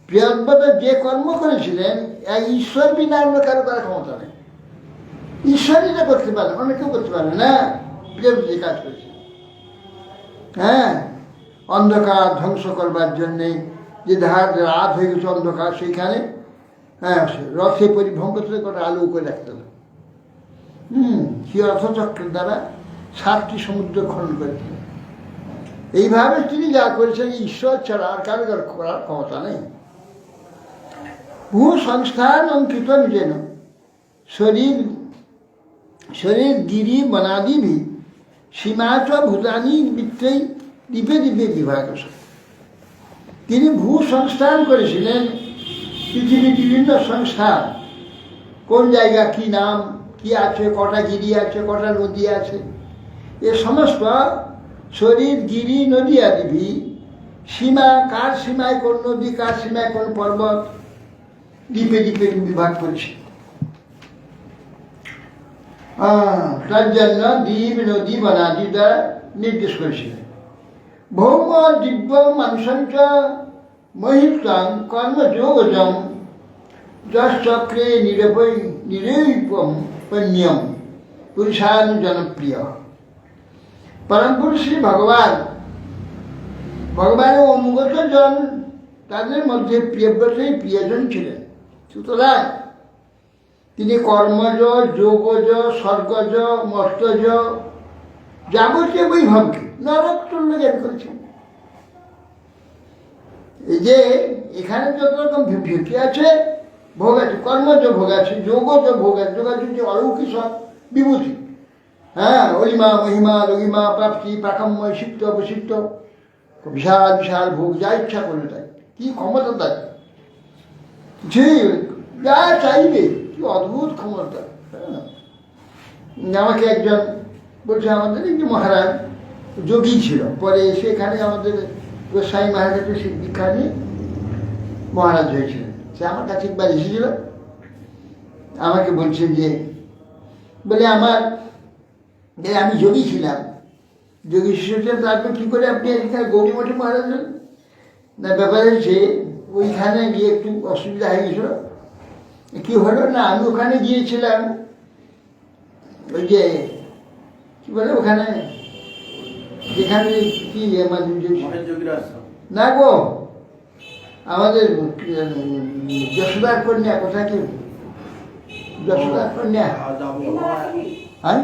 প্রিয়ব্রত যে কর্ম করেছিলেন, এক ঈশ্বর বিনা অন্য কারো করার ক্ষমতা নেই। ঈশ্বরই না করতে পারে, অন্য কেউ করতে পারে না। প্রিয়ব্রত যে কাজ করেছে, হ্যাঁ, অন্ধকার ধ্বংস করবার জন্যে যে রাত হয়ে গেছে অন্ধকার, সেইখানে হ্যাঁ রথে পরিভ্রম করতে করে আলো করে রাখতে হবে। সেই রথচক্রের দ্বারা 7টি সমুদ্র খনন করেছিলেন। এইভাবে তিনি যা করেছেন ঈশ্বর ছাড়া আর কারো করার ক্ষমতা নেই। ভূ সংস্থান অঙ্কিত যেন শরীর শরীর গিরি বনাদি ভি সীমাচ ভূতানি বৃত্তেই দ্বীপে দ্বীপে বিভাগ। তিনি ভূ সংস্থান করেছিলেন পৃথিবীর বিভিন্ন সংস্থান, কোন জায়গা কি নাম কি আছে, কটা গিরি আছে, কটা নদী আছে, এ সমস্ত শরীর গিরি নদী আদি সীমা, কার সীমায় কোন নদী, কার সীমায় কোন পর্বত, দ্বীপে দ্বীপে বিভাগ করেছে। তার জন্য দ্বীপ নদী বনাদি দ্বারা নির্দেশ করেছিলেন। ভৌম দিব্য মানুষঞ্চ মহিত্বাং কর্মযোগজম যশ্চক্রে নিরূপম পণ্যম পুরুষানু জনপ্রিয়। পরম পুরুষ শ্রী ভগবানের অনুগত জন, তাদের মধ্যে প্রিয়ব্রতই প্রিয়জন ছিলেন। সুতরাং তিনি কর্মজ, যোগজ, স্বর্গজ, মর্তজ যাবতীয় বৈভবকে নরকতুল্য জ্ঞান করেছেন। এই যে এখানে যত রকম ভীতি আছে, ভোগ আছে, কর্মজ ভোগ আছে, যোগজ ভোগ আছে, যোগ আছে যে অলৌকিক সব বিভূতি, হ্যাঁ, অলিমা মহিমা লঘিমা প্রাপ্তি প্রাকম্য সিদ্ধ অবসিদ্ধ, বিশাল বিশাল ভোগ, যা ইচ্ছা করে তাই, কি ক্ষমতা তাই, কিছুই যা চাইবে, কি অদ্ভুত ক্ষমতা। আমাকে একজন বলছে, আমাদের একজন মহারাজ যোগী ছিল, পরে সেখানে আমাদের গোস্বামী মহারাজের সে দীক্ষা নিয়ে মহারাজ হয়েছিলেন। সে আমার কাছে একবার এসেছিল, আমাকে বলছে যে বলে আমি যোগী ছিলাম, যোগী শিষ্য, তারপর কী করে আপনি এখানে গৌরী মঠে মহারাজ হলেন? না, ব্যাপার হচ্ছে ওইখানে গিয়ে একটু অসুবিধা হয়ে গেছিল। কী হলো না, আমি ওখানে গিয়েছিলাম, ওই যে কী বলে ওখানে যেখানে কি আমাদের না গো, আমাদের যশোদার কন্যা, কোথায় কি যশোদার কন্যা, হ্যাঁ,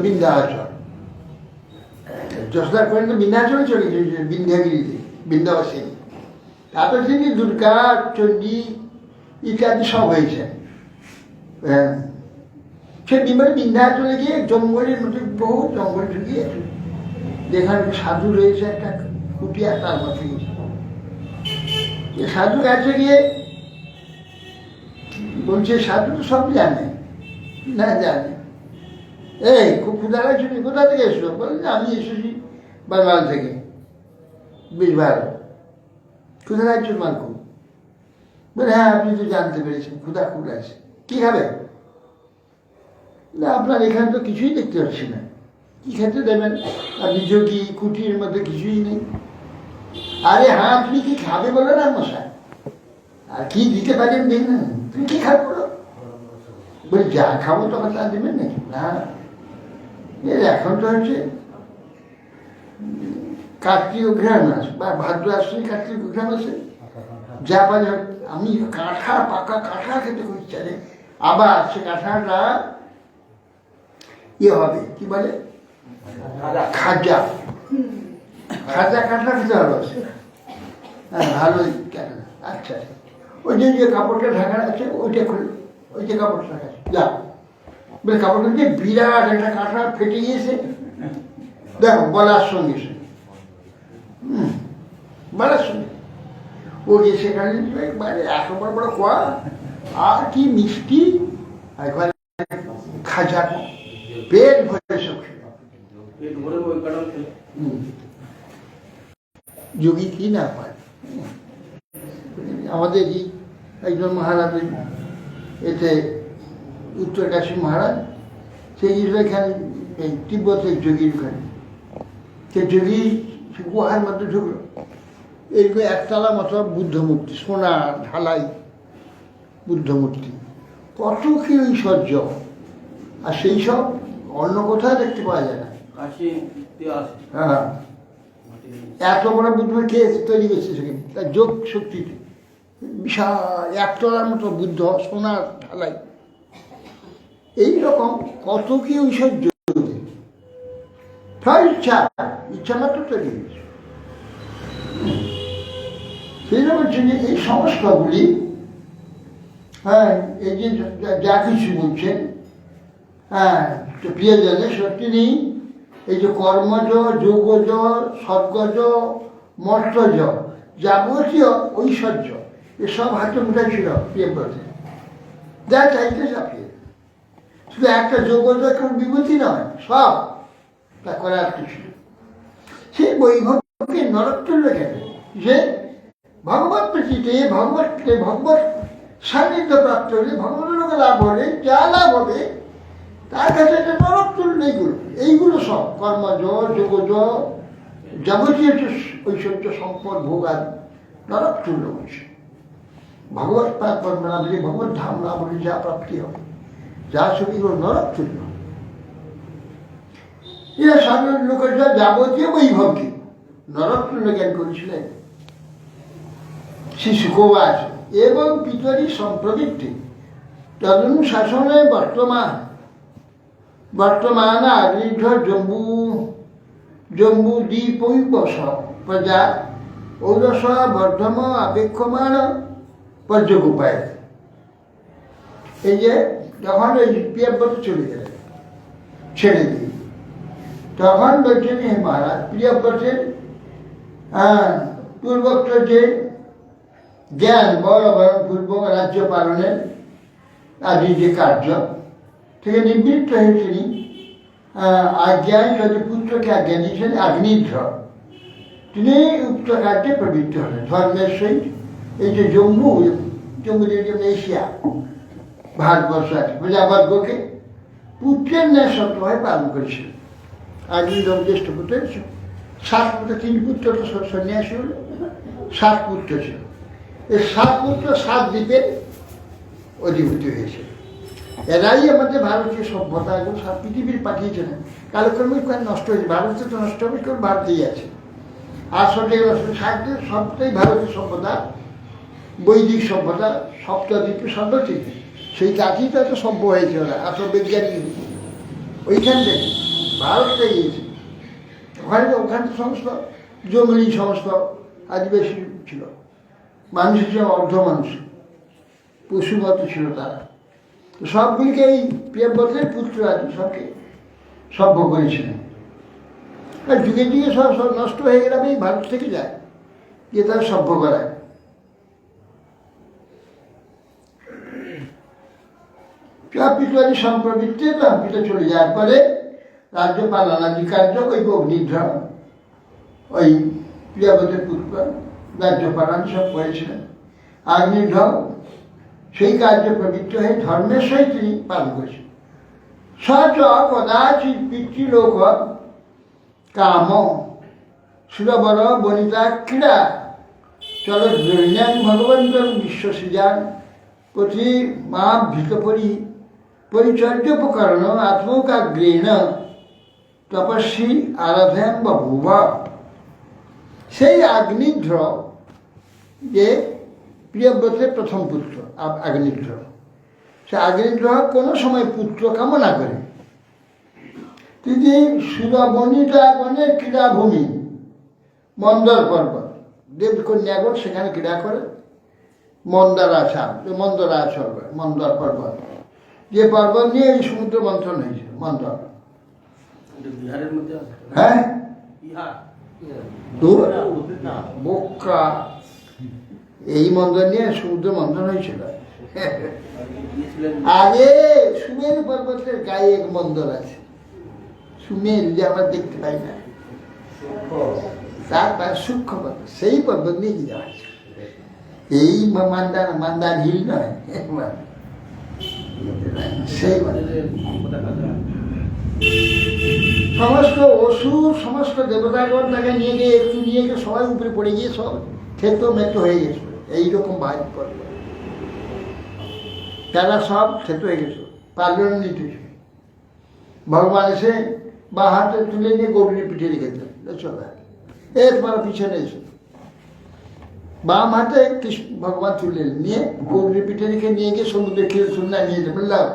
বিন্ধ্যাচল, যশোদার কন্যা বিন্ধ্যাচলে চলে গেছে, বিন্ধ্যাগিরিতে, বৃন্দাবাসিনী। তারপর তিনি দুর্গা, চণ্ডী ইত্যাদি সব হয়েছে। হ্যাঁ, সে বিন্ধ্যাচলে গিয়ে জঙ্গলের মধ্যে, বহু জঙ্গল ঢুকিয়ে যেখানে সাধু রয়েছে একটা কুটিয়া, তার মধ্যে গিয়েছে। সাধু কাছে গিয়ে বলছে, সাধু তো সব জানে না, জানে, এই খুব ক্ষুধা লাগছে, কোথা থেকে এসছো? বলছে আমি এসেছি বাঙাল থেকে, বেশ ভালো। ক্ষুধা লাগছে তোমার খুব? বলে হ্যাঁ, আপনি তো জানতে পেরেছেন, ক্ষুধা খুব লাগছে, কি খাবে? না, আপনার এখানে তো কিছুই দেখতে পাচ্ছি না, কি খেতে দেবেন? আপনি যোগী, কুটির মধ্যে কিছুই নেই। আরে হ্যাঁ, আপনি কি খাবে বলো না মশাই, আর কি দিতে পারেন দিন না, তুমি কি খাবে বলো? বলি যা খাবো তখন তা দেবেন নাকি? না, এখন তো হচ্ছে কার্তিক অঘ্রাণ মাস বা ভাদ্র আসছে, কার্তিক অঘ্রাণ মাসে যা পারে, আমি কাঁঠা, পাকা কাঁঠা খেতে খুব ইচ্ছা রে। আবার সে কাঁঠাটা ইয়ে হবে, কি বলে, খাজা, খাজা কাঁঠা খেতে হবে। হ্যাঁ, ভালোই কাঁঠা। আচ্ছা, ওই যে কাপড়টা ঢাকা আছে ওইটা খুলে, ওই যে কাপড়টা ঢাকা যা, বলে কাপড়টা যে বিরাট একটা কাঁঠা ফেটে গিয়েছে, দেখো বলার সঙ্গে সে বলার সঙ্গে ও যে সেখানে এত বড় বড় কোয়া, আর কি মিষ্টি, খাজা, পেট ভরে সব যোগী কি না পায়। আমাদের একজন মহারাজ এতে উত্তরকাশী মহারাজ, সেই এখানে এই তিব্বতের যোগীর ওখানে, সে যোগী গুহার মধ্যে ঢুকলো, এইরকম একতলা মতো বুদ্ধ মূর্তি, সোনা ঢালাই বুদ্ধ মূর্তি, কত কি ঐশ্বর্য, আর সেই সব অন্য কোথাও দেখতে পাওয়া যায় না। হ্যাঁ, এত বড় বুদ্ধ কে তৈরি করছে সেখানে, তার যোগ শক্তিতে বিশাল একতলার মতো বুদ্ধ, সোনার ঢালাই, এইরকম কত কি ঐশ্বর্য। ইচ্ছা ইচ্ছা মাত্র তৈরি হয়েছে। সেই জন্য বলছেন যে এই সংস্কারগুলি, হ্যাঁ, এই যে যা কিছু বলছেন, হ্যাঁ, তো প্রিয়জনে তিনি এই যে কর্মজ, যোগজ, সদ্গজ, মর্তজ, যাবতীয় ঐশ্বর্য এসব হাতে মুঠে ছিল প্রিয়ব্রতে, যা চাইতে চাপিয়ে। শুধু একটা যোগজ একটা বিভূতি নয়, সব তা করার কিছু। সেই বৈভবকে নরক তুল্য কেন? যে ভগবত প্রীতিতে ভগবত সান্নিধ্য প্রাপ্ত হলে, ভগবত লোকে লাভ হলে যা লাভ হবে তার কাছে একটা নরক তুল্য। এইগুলো সব কর্মজ, যোগজ, যাবতীয় ঐশ্বর্য সম্পদ ভোগার নরক তুল্য বলছে। ভগবত প্রাপ্ত না বলে, ভগবত ধাম না বলে যা প্রাপ্তি হবে, যা ছবিগুলো নরক তুল্য। এরা সাধারণ লোকের যা যাবতীয় বৈভবকে নরক তুল্য জ্ঞান করেছিলেন শ্রী শুকোবাচ। এবং পিতরি সম্প্রবৃত্তি তদনুশাসনে বর্তমান আগ্নিঢ জম্বু দ্বীপৈবশ প্রজা ঔরস বর্ধম অপেক্ষমান পর্যগোপায়। এই যে যখন ওই প্রিয়ব্রত চলে গেলেন ছেড়ে দিয়ে, তখন বলছেন হে মহারাজ, প্রিয়ব্রতের পূর্বোক্ত যে জ্ঞান পূর্বক রাজ্য পালনের আদি যে কার্য থেকে নিবৃত্ত হয়ে তিনি আজ্ঞায় যদি পুত্রকে আজ্ঞা দিয়েছেন অগ্নিধ্র, তিনি উক্ত কার্যে প্রবৃত্ত হলেন ধর্মের সহিত। এই যে জম্মু যেমন এশিয়া ভারতবর্ষ আছে, প্রজাবর্গকে পুত্রের ন্যায় সত্যভাবে পালন করেছিলেন। অগ্নিধর জ্যেষ্ঠ পুত্রের 7 পুত্র, 3 পুত্র তো সন্ন্যাসী হল, 7 পুত্র ছিল। এই 7 পুত্র 7 দ্বীপের অধিপতি হয়েছে। এরাই আমাদের ভারতীয় সভ্যতা এবং পৃথিবীর পাঠিয়েছে না। কালক্রমে নষ্ট হয়েছে, ভারতে তো নষ্ট হবে, কেউ ভারতেই আছে। আর সব জায়গায় সাহিত্যের সবটাই ভারতীয় সভ্যতা, বৈদিক সভ্যতা, সপ্তদ্বীপে সর্বদিকে সেই কাঠি তো এত সভ্য হয়েছে ওরা, এত বিজ্ঞানী ওইখান থেকে ভারতটা গিয়েছে। ওখানে সমস্ত জঙ্গলি সমস্ত আদিবাসী ছিল, মানুষ ছিল অর্ধ মানুষ, পশুগত ছিল তারা। তো সবগুলিকে এই প্রিয়ব্রতের পুত্র আদি সবকে সভ্য করেছিলেন। আর যুগে যুগে সব নষ্ট হয়ে গেলে এই ভারত থেকে যায়, গিয়ে তারা সভ্য করায়। পিতারি সম্প্রবৃত্তি পিতা চলে যাওয়ার পরে রাজ্য পালনাদি কার্য ওই অগ্নিধ্র, ওই প্রিয়ব্রতের পুত্র রাজ্য পালন সব করেছিলেন। অগ্নিধ্র সেই কার্য প্রবৃত্ত হয়ে ধর্মের সহিত তিনি পালন করেছেন। সচ কদাচিৎ পিতৃলোক কাম সুরবর বনিতা ক্রীড়া চল দৈন্যান ভগবন্ত বিশ্বসৃজান প্রতি মা ভীত পরিচর্যোপকরণ আত্মকাগ্রেণ তপস্বী আরাধ্যান বভূব। সেই অগ্নিধ্র যে প্রিয়ব্রতের প্রথম পুত্র অগ্নিধ্র, সে অগ্নিধ্র কোনো সময় পুত্র কামনা করে তিনি সুরবনিতাগণের ক্রীড়াভূমি মন্দর পর্বত, দেবকন্যাগণ সেখানে ক্রীড়া করে। মন্দর পর্বত, যে পর্বত নিয়ে এই সমুদ্র মন্থন হয়েছে, মন্দর। হ্যাঁ, বোকা, এই মন্দর নিয়ে সমুদ্র মন্থন হয়েছিল। আগে সুমের পর্বতের গায়ে এক মন্দর আছে, সুমের যে আমরা দেখতে পাই না, তার সূক্ষ্ম পর্বত, সেই পর্বত নিয়ে কি যাওয়া আছে। এই মান্দার হিল নয়, সেই সমস্ত অসুর সমস্ত দেবতাগণ তাকে নিয়ে গিয়ে একটু নিয়ে গিয়ে সবাই উপরে পড়ে গিয়ে সব ক্ষেত্র মেত্র হয়ে গেছিল। এইরকম বাইর করে তারা সব ক্ষেত্র হয়ে গেছিল, পার্বণ নিতে। ভগবান এসে বা হাতে তুলে নিয়ে গৌরীর পিঠে রেখে দিলেন, চলে তোমার পিছনে এসে বাম হাতে কৃষ্ণ ভগবান তুলে নিয়ে গৌরীর পিঠে রেখে নিয়ে গিয়ে সমুদ্রে খেয়ে শুননা নিয়ে যেতে বললাম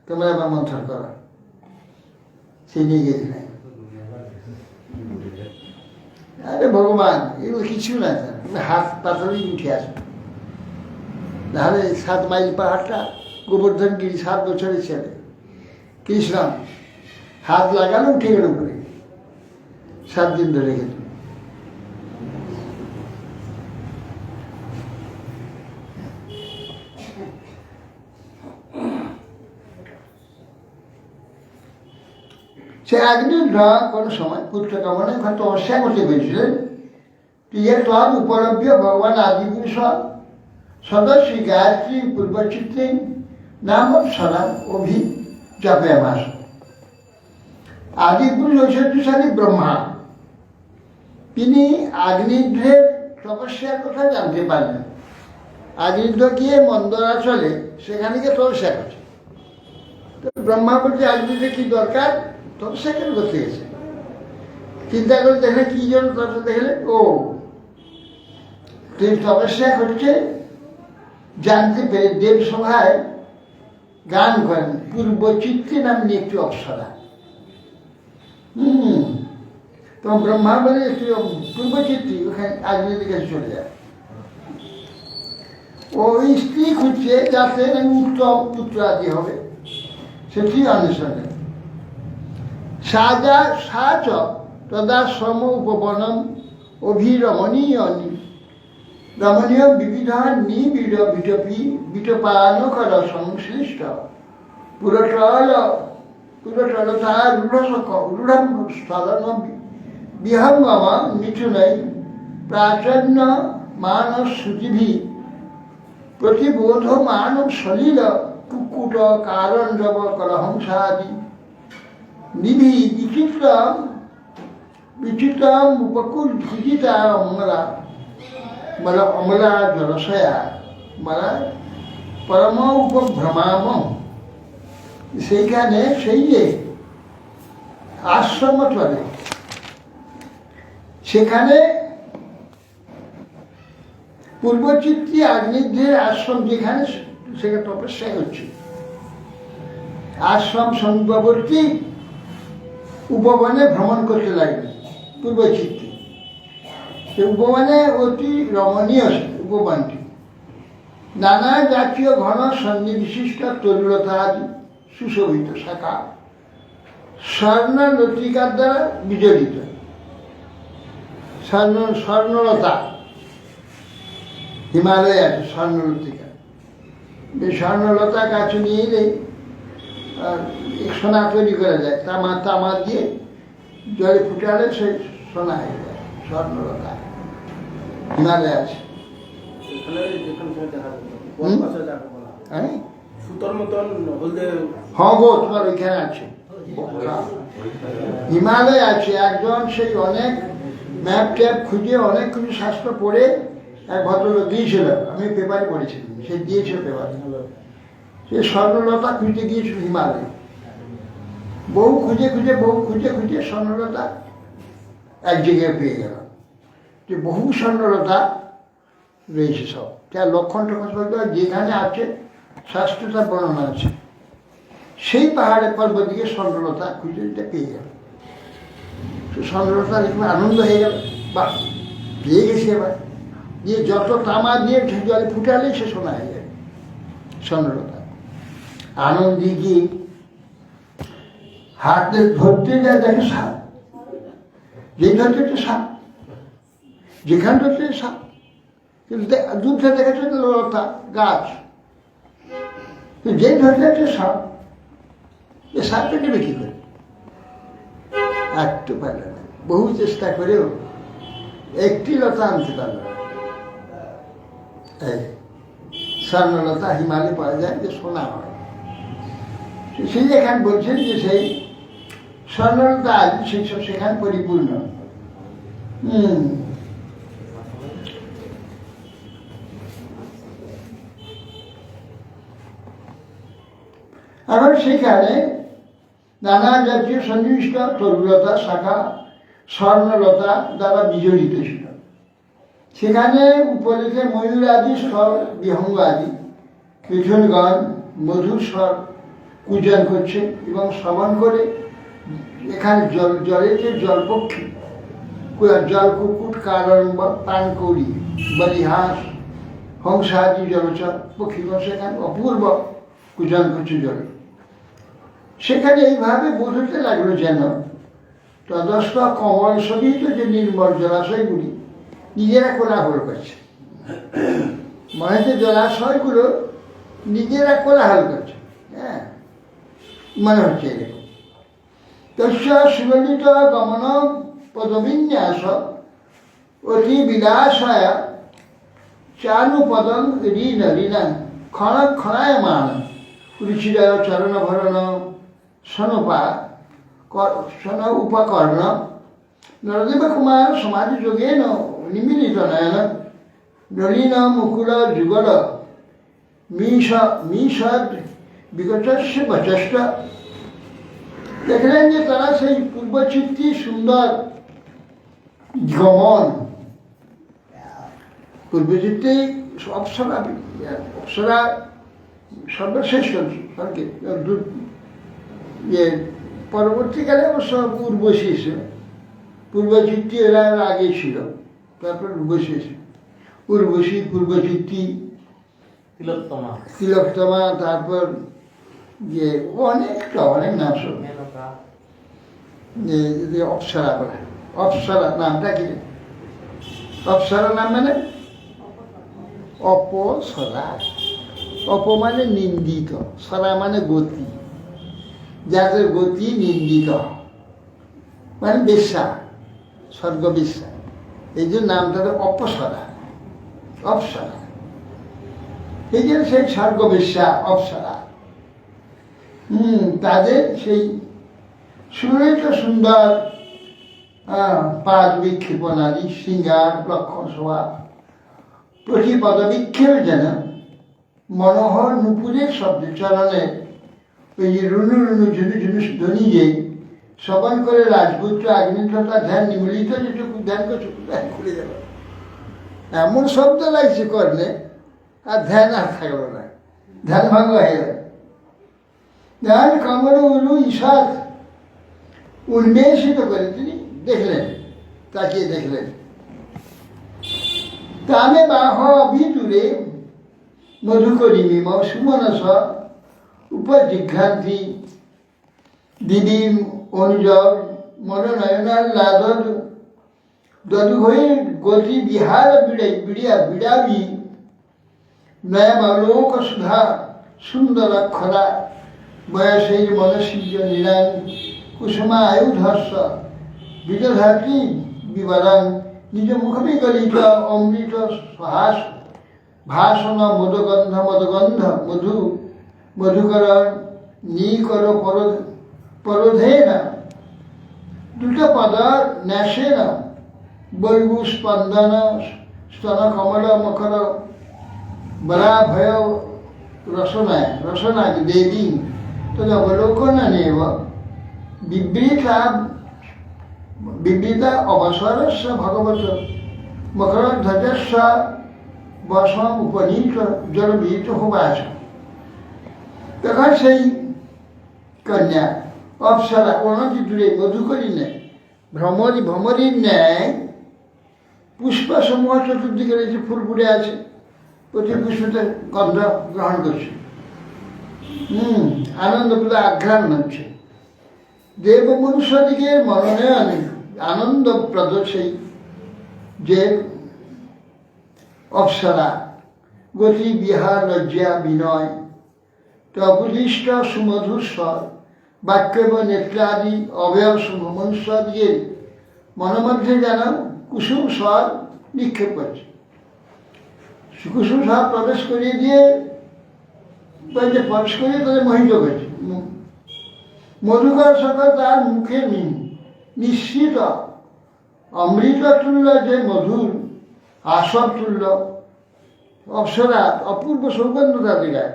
তোমরা আমার মন্থন করা, সে নিয়ে গিয়েছিলেন। আরে ভগবান, এগুলো কিছু না, হাত পাথরেই উঠে আসবে। নাহলে 7 মাইল পাহাড়টা গোবর্ধন গিরি 7 বছরের ছেলে কৃষ্ণ হাত লাগানো উঠে গেল উপরে, 7 দিন ধরে গেল। সে একদিন কোনো সময় পুত্র কামনে তপস্যা করতে পেরেছিলেন। তদ উপলভ্য ভগবান আদিপুরুষ সদস্যী গায়ত্রী পূর্বচিত্রী নাম সনাম অভিজপয়ামাস। আদিপুরুষ ঐশ্বর্যশালী ব্রহ্মা, তিনি আগ্নিধ্রের তপস্যার কথা জানতে পারলেন। আগ্নিধ্র গিয়ে মন্দরাচলে সেখানে গিয়ে তপস্যা করছে। তো ব্রহ্মা বলছে আগ্নিধ্রে কি দরকার, তপস্যা কেন করতে গেছে? চিন্তা করে দেখলে কি জন্য তপস্যা, দেখলে ও তপস্যা করছে জানতে পেরে দেব সভায় গান করেন পূর্বচিত্রী নামনি একটি অপ্সরা। তো ব্রহ্মা বলে একটি পূর্বচিত্রী ওখানে আগ্নির দিকে চলে যায়। ওই স্ত্রী খুঁজছে যাতে উত্তম পুত্র আদি হবে, সেটি অনুসরণে সাজা সাচ তদা সম উপবনম অভিরমণীয় রমণীয় বিবিধ নিবিড় বিটপি বিটপান কর সংশ্লিষ্ট পুরটলতা রূঢ় স্থলন বিহঙ্গম মিথুনৈ প্রাচন্য মানস শ্রুতিভি প্রতিবোধ মানব সলিল কুকুট কারঞ্জব কলহংসাদি নিধি বিচিত্রম উপকূল ভুজিতা অমলা বল অমলা জলশয়া বলা পরম উপভ্রমাম। সেইখানে সেই যে আশ্রম চলে, সেখানে পূর্বচিত্রী আগ্নিধ্রের আশ্রম যেখানে, সেখানে তপস্যা হচ্ছে। আশ্রম সমীপবর্তী উপবনে ভ্রমণ করতে লাগবে পূর্বচিত্রী। সে উপবনে অতি রমণীয় উপবনটি, নানা জাতীয় ঘন সন্নিবিশিষ্ট তরুলতা আদি সুশোভিত শাখা স্বর্ণ লতিকার দ্বারা বিজড়িত। স্বর্ণলতা হিমালয়ে আছে স্বর্ণলতিকা। এই স্বর্ণলতা কাছে নিয়ে এলে সোনা তৈরি করা যায়, তামা দিয়ে জলে ফুটালে সে সোনা হয়ে যায়। স্বর্ণলতা হিমালয়ে আছে। সুতোর মতন হ্যাঁ গো, তোমার ওইখানে আছে, হিমালয় আছে। একজন সেই অনেক ম্যাপ ট্যাপ খুঁজে অনেক কিছু শাস্ত্র পড়ে এক ভদ্রলোক দিয়েছিল, আমি পেপারে পড়েছিলাম, সে দিয়েছিল পেপারে। সে স্বর্ণলতা খুঁজতে গিয়েছিল হিমালয়ে, বহু খুঁজে খুঁজে স্বর্ণলতা এক জায়গায় পেয়ে গেল। যে বহু স্বর্ণলতা রয়েছে সব, তার লক্ষণ টক্ষণ যেখানে আছে শাস্ত্র তার বর্ণনা আছে। সেই পাহাড়ে পর্বত দিকে স্বর্ণলতা খুঁজে পেয়ে গেল। স্বর্ণলতা দেখবে আনন্দ হয়ে গেল, বা পেয়ে গেছে। এবার দিয়ে যত তামা দিয়ে জলে ফুটালেই সে সোনা হয়ে যাবে স্বর্ণলতা। আনন্দে গিয়ে হাতে ধরতে যায়, দেখে সাপ। যেই ধরতে হচ্ছে সাপ, যেখানে ধরতে সাপ, কিন্তু দূর থেকে দেখেছে লতা গাছ। যেই ধরতে হচ্ছে সাপ, এ সাপটা নেবে কি করে? একটু পারল না, বহু চেষ্টা করেও একটি লতা আনতে পারল না। স্বর্ণলতা হিমালয়ে পাওয়া যায়, যে সোনা হয়। সেই এখানে বলছেন যে সেই স্বর্ণলতা আজ সেই সব সেখানে পরিপূর্ণ। আবার সেখানে নানা জাতীয় সন্নিবিষ্ট তরুলতা শাখা স্বর্ণলতা দ্বারা বিজড়িত ছিল। সেখানে উপরেতে ময়ূর আদি স্বর বিহঙ্গ আদি মিঠুনগণ মধুর স্বর পূজন করছে এবং শ্রবণ করে এখানে জলের যে জলপক্ষী জল কুকুট কারণ পান করি বলিহাস হংসাদি জলচর পক্ষীগণ সেখানে অপূর্ব কুজন কুচু জল। সেখানে এইভাবে বোঝাতে লাগলো যেন তদস্ত কমল সহিত যে নির্মল জলাশয়গুলি নিজেরা কোলাহল করছে, মনে হচ্ছে জলাশয়গুলো নিজেরা কোলাহল করছে। হ্যাঁ, মনে হচ্ছে এরকম। তস্য সুললিত গমন পদবিন্যাস অতি বিলাসায় চালু পদং ঋণ ঋণ ক্ষণ ক্ষণায়মান রুচির চরণ ভরণ সনপা সন উপকর্ণ নরদেব কুমার সমাজ যোগেন নিমিলিত নয়ন নলিন মুকুল যুগল মিষদ বিগতস্য বচষ্ট। দেখলেন যে তারা সেই পূর্বচিত্তি সুন্দর গমন, পূর্বচিত্তে অপ্সরা অপ্সরা সর্বশ্রেষ্ঠ স্বর্গে, যে পরবর্তীকালে অবশ্য উর্বশী এসে, পূর্বচিত্তি এরা আগে ছিল, তারপর উর্বশী এসে, উর্বশী পূর্বচিত্তি তিলোত্তমা, তারপর যে অনেক নাম সব, যে অপ্সরা বলে। অপ্সরা নামটা কি? অপ্সরা নাম মানে অপসরা। অপ মানে নিন্দিত, সরা মানে গতি, যাদের গতি নিন্দিত মানে বেশ্যা, স্বর্গ বেশ্যা, এই যে নামটা অপসরা, অপ্সরা। এই যে সেই স্বর্গ বেশ্যা অপ্সরা, তাদের সেই সুরেশ সুন্দর পাদ বিক্ষেপণাদি শৃঙ্গার লক্ষণ সভা প্রতি পদবিক্ষেপ যেন মনোহর নুপুরের শব্দে চলনে ওই যে রুনু রুনু ঝুনু ঝুনু ধ্বনি যে শ্রবণ করে রাজপুত্র আগ্নেয়তা ধ্যান নিমিলিত যেটুকু ধ্যান করছে ধ্যান খুলে গেল, এমন শব্দ লাগছে করলে আর ধ্যান আর থাকলো না, ধ্যান ভঙ্গ হয়ে গেল। ধ্যান কমল উলু ঈশাদ উন্মেষিত করে তিনি দেখলেন, তাকিয়ে দেখলেন। তামে বাহ অভিদূরে মধুকরিমী সুমনস উপজিঘ্রান্তি দিদি অনুজর মনোনয়নার লাদর দদু হয়ে গতি বিহার বিড়াবি নয়ামালোক সুধা সুন্দর খরা বয়সের মনসীর্য নিরান কুসুমা আয়ুধস্য বিদধাতি বিবরণ নিজ মুখে গলিত অমৃত সহাস ভাষণ মদগন্ধ মধু মধুকরণ নিকর পরধেন দুটো পদ ন্যাসেন বলবু স্পন্দন স্তন কমল মকর বরাভয় রসনা দেবী তদবলোকনেব বিবৃত অবসরস্য ভগবত মকরধ্বজস্য বসম উপনীত জলবিহিত হোবাস। তখন সেই কন্যা অপ্সরা অনতি দূরে মধুকরী নেয় ভ্রমরীর ন্যায় পুষ্পসমূহ চতুর্দিকে রয়েছে, ফুল ফুটে আছে, প্রতি পুষ্পতে গন্ধ গ্রহণ করছে, আনন্দপ্রদ আঘ্রাণ হচ্ছে। দেব মনুষ্যদিগের মনোনয়নে আনন্দপ্রদ সেই যে অপ্সরা গতি বিহার লজ্জা বিনয় তপদিষ্ট সুমধুর স্বর বাক্যব নেত্রাদি অবয়ব মনুষ্যদিগের মনোমধ্যে যেন কুসুম স্বর নিক্ষেপ করছে। কুসুম স্বর প্রবেশ করিয়ে দিয়ে প্রবেশ করিয়ে তাদের মোহিত করছে। মধুকর সকল তার মুখে নিশ্চিত অমৃত তুল্য যে মধুর আসব তুল্য অপ্সরা অপূর্ব সৌগন্ধ তাদের গায়ে।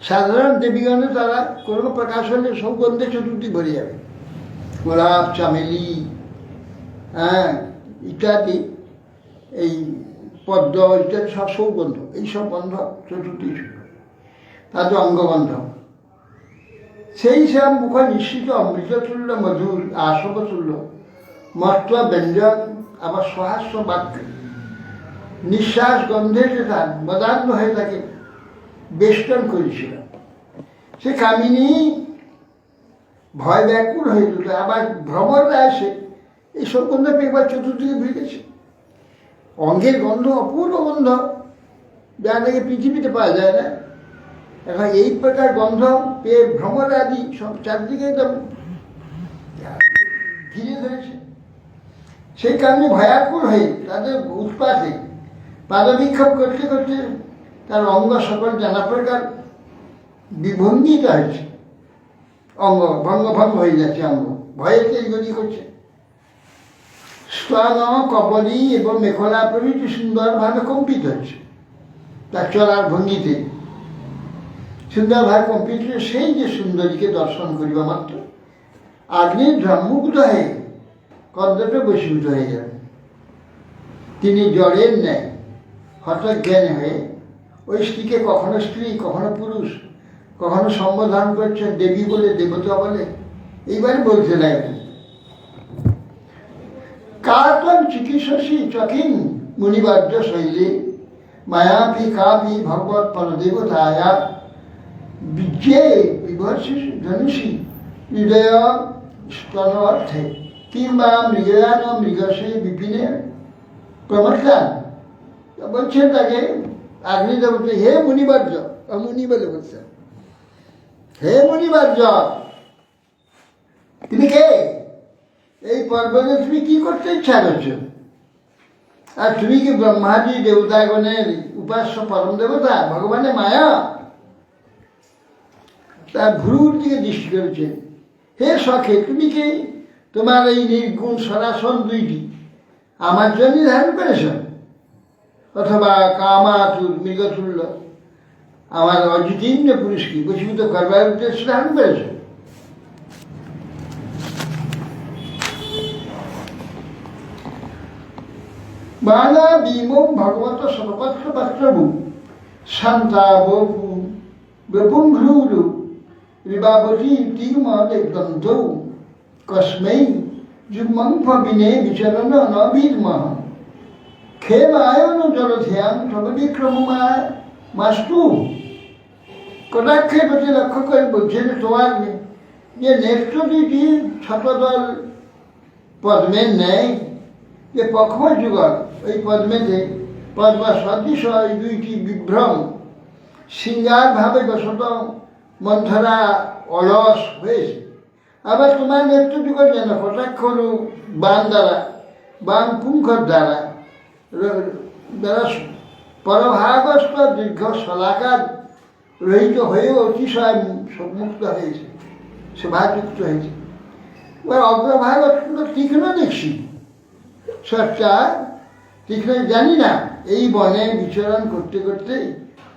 সাধারণ দেবীগণে তারা কোনো প্রকাশ হলে সৌগন্ধে চতুর্থী ভরে যাবে, গোলাপ চামেলি ইত্যাদি, এই পদ্ম ইত্যাদি সব সৌগন্ধ, এইসব গন্ধ চতুর্থী তাদের অঙ্গগন্ধ। সেই সব মুখ নিশ্চিত অমৃততুল্য মধুর আসবতুল্য মত্ত ব্যঞ্জন আবার সহাস্য বাক্য, নিঃশ্বাস গন্ধে যে তার মদাগ্ন হয়ে তাকে বেষ্টন করেছিল। সে কামিনী ভয় ব্যাকুল হয়ে যেত, আবার ভ্রমণরা আসে এইসব গন্ধ একবার চতুর্দিকে ভুলে গেছে। অঙ্গের গন্ধ অপূর্ব গন্ধ, যা নাকি পৃথিবীতে পাওয়া যায় না। এখন এই প্রকার গন্ধ পেয়ে ভ্রমর আদি সব চারদিকে একদম ঘিরে ধরেছে। সেই কারণে ভয়াকুল হয়ে তাদের উৎপাতে পাদবিক্ষোভ করতে করতে তার অঙ্গ সকল নানা প্রকার বিভঙ্গিত হয়েছে, অঙ্গ ভঙ্গ হয়ে যাচ্ছে, অঙ্গ ভয়েতে এগুলি করছে। স্তন, কবলী এবং মেখলা প্রভৃতি সুন্দরভাবে কম্পিত হচ্ছে তার চলার ভঙ্গিতে। সুন্দরভাবে কম্পিত সেই যে সুন্দরীকে দর্শন করিবা মাত্র আগ্নির মুগ্ধ হয়ে কদ্রটা বশীভূত হয়ে যান। তিনি জড়ের ন্যায় হঠজ্ঞান হয়ে ওই স্ত্রীকে কখনো স্ত্রী, কখনো পুরুষ, কখনো সম্বোধন করছেন দেবী বলে, দেবতা বলে, এইবারে বলতে লাগলেন কাতন চিকিৎসী চকিন মুনিবার্য শৈলী মায়াপি কাপি ভগবত পরদেবতায়া বিজ্ঞে বিভর্ষি ধনুষী হৃদয় স্তন অর্থে কিংবা মৃগয়ান মৃগসে বিপিনে প্রমত্তান। বলছেন তাকে অগ্নিদেবতা, হে মুনিবার্য, মুনি বলে বলছেন, হে মুনিবার্য, তুমি কে? এই পর্বতে তুমি কি করতে ইচ্ছা করছো? আর তুমি কি ব্রহ্মাদি দেবতাগণের উপাস্য পরম দেবতা ভগবানের মায়া? তার ভ্রুর দিকে দৃষ্টি করেছে। হে সখে, তুমি কি তোমার এই নির্গুণ সরাসন দুইটি আমার জন্য ধারণ করেছ, অথবা কামাতুর মৃগতুল্য আমার অজিতীর্ণ পুরুষকে বশীভূত করবার উদ্দেশ্যে ধারণ করেছ? বালা বিমম ভগবত সর্বপত্র পাত্রভূ শান্তা বপু বপুংভ্রুরু রিবাবতী তিমদেগ্রন্থ কস্मै যুগ্মং বিনে বিচরণ নবীর্মহ খেমায়ন জলধ্যান সর্ববিক্রমা মাস্তু। কটাক্ষের প্রতি লক্ষ্য করে বলছে যে তোমার যে নেত্র দুইটি ছটদল পদ্মের ন্যায় যে পক্ষ যুগল, ওই পদ্মেতে পদ্মা সদৃশ ওই দুইটি বিভ্রম শৃঙ্গারভাবে বসত মন্থরা অলস হয়েছে। আবার তোমার নেত্র যুগল যেন কটাক্ষরু বান দ্বারা, বান পুঙ্খর দ্বারা পরভাগস্থ দীর্ঘ শলাকার রহিত হয়ে অতিশয় মুক্ত হয়েছে, শোভাযুক্ত হয়েছে। এবার অগ্রভাগ অত্যন্ত তীক্ষ্ণ দেখছি, সচ্চা তীক্ষ্ণ জানি না। এই বনে বিচরণ করতে করতে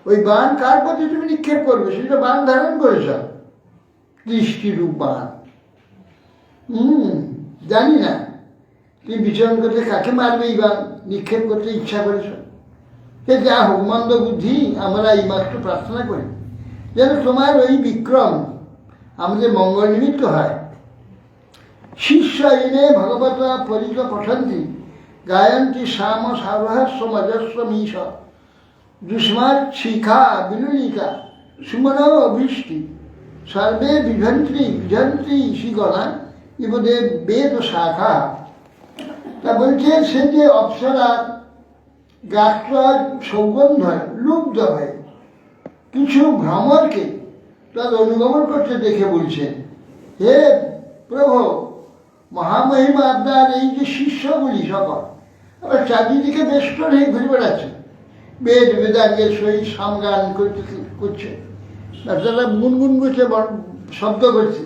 ওই বান কার প্রতি তুমি নিক্ষেপ করবে, সেটা বান ধারণ করেছ, দৃষ্টিরূপ বান। জানি না তুমি বিচরণ করতে কাকে মারবে, এই বান নিক্ষেপ করতে ইচ্ছা করেছ। যা হোক, মন্দ বুদ্ধি, আমরা এই মাত্র প্রার্থনা করি যেন তোমার ওই বিক্রম আমাদের মঙ্গল নিমিত্ত হয়। শিষ্য এনে ভগবত পরিত পঠন্তি গায়ন্তী শ্যাম সারহস্য মজস্ব মিশ দুষ্মাত শিখা বিলুলিকা সুমন অভীষ্টি সর্বে বিভন্ত্রী শিগণা ইবদেব বেদ শাখা। তা বলছে সে যে অপ্সরা গাত্র সৌগন্ধ লুব্ধ হয় কিছু ভ্রমরকে তার অনুগমন করতে দেখে বলছে, হে প্রভু, মহামহিমা আপনার এই যে শিষ্যগুলি সকল আবার চারিদিকে বেষ্টন হয়ে ঘুরে বেড়াচ্ছে, বেদ বেদাঙ্গের সহিত সামগান করছে, তারা গুনগুন করছে, শব্দ করছে।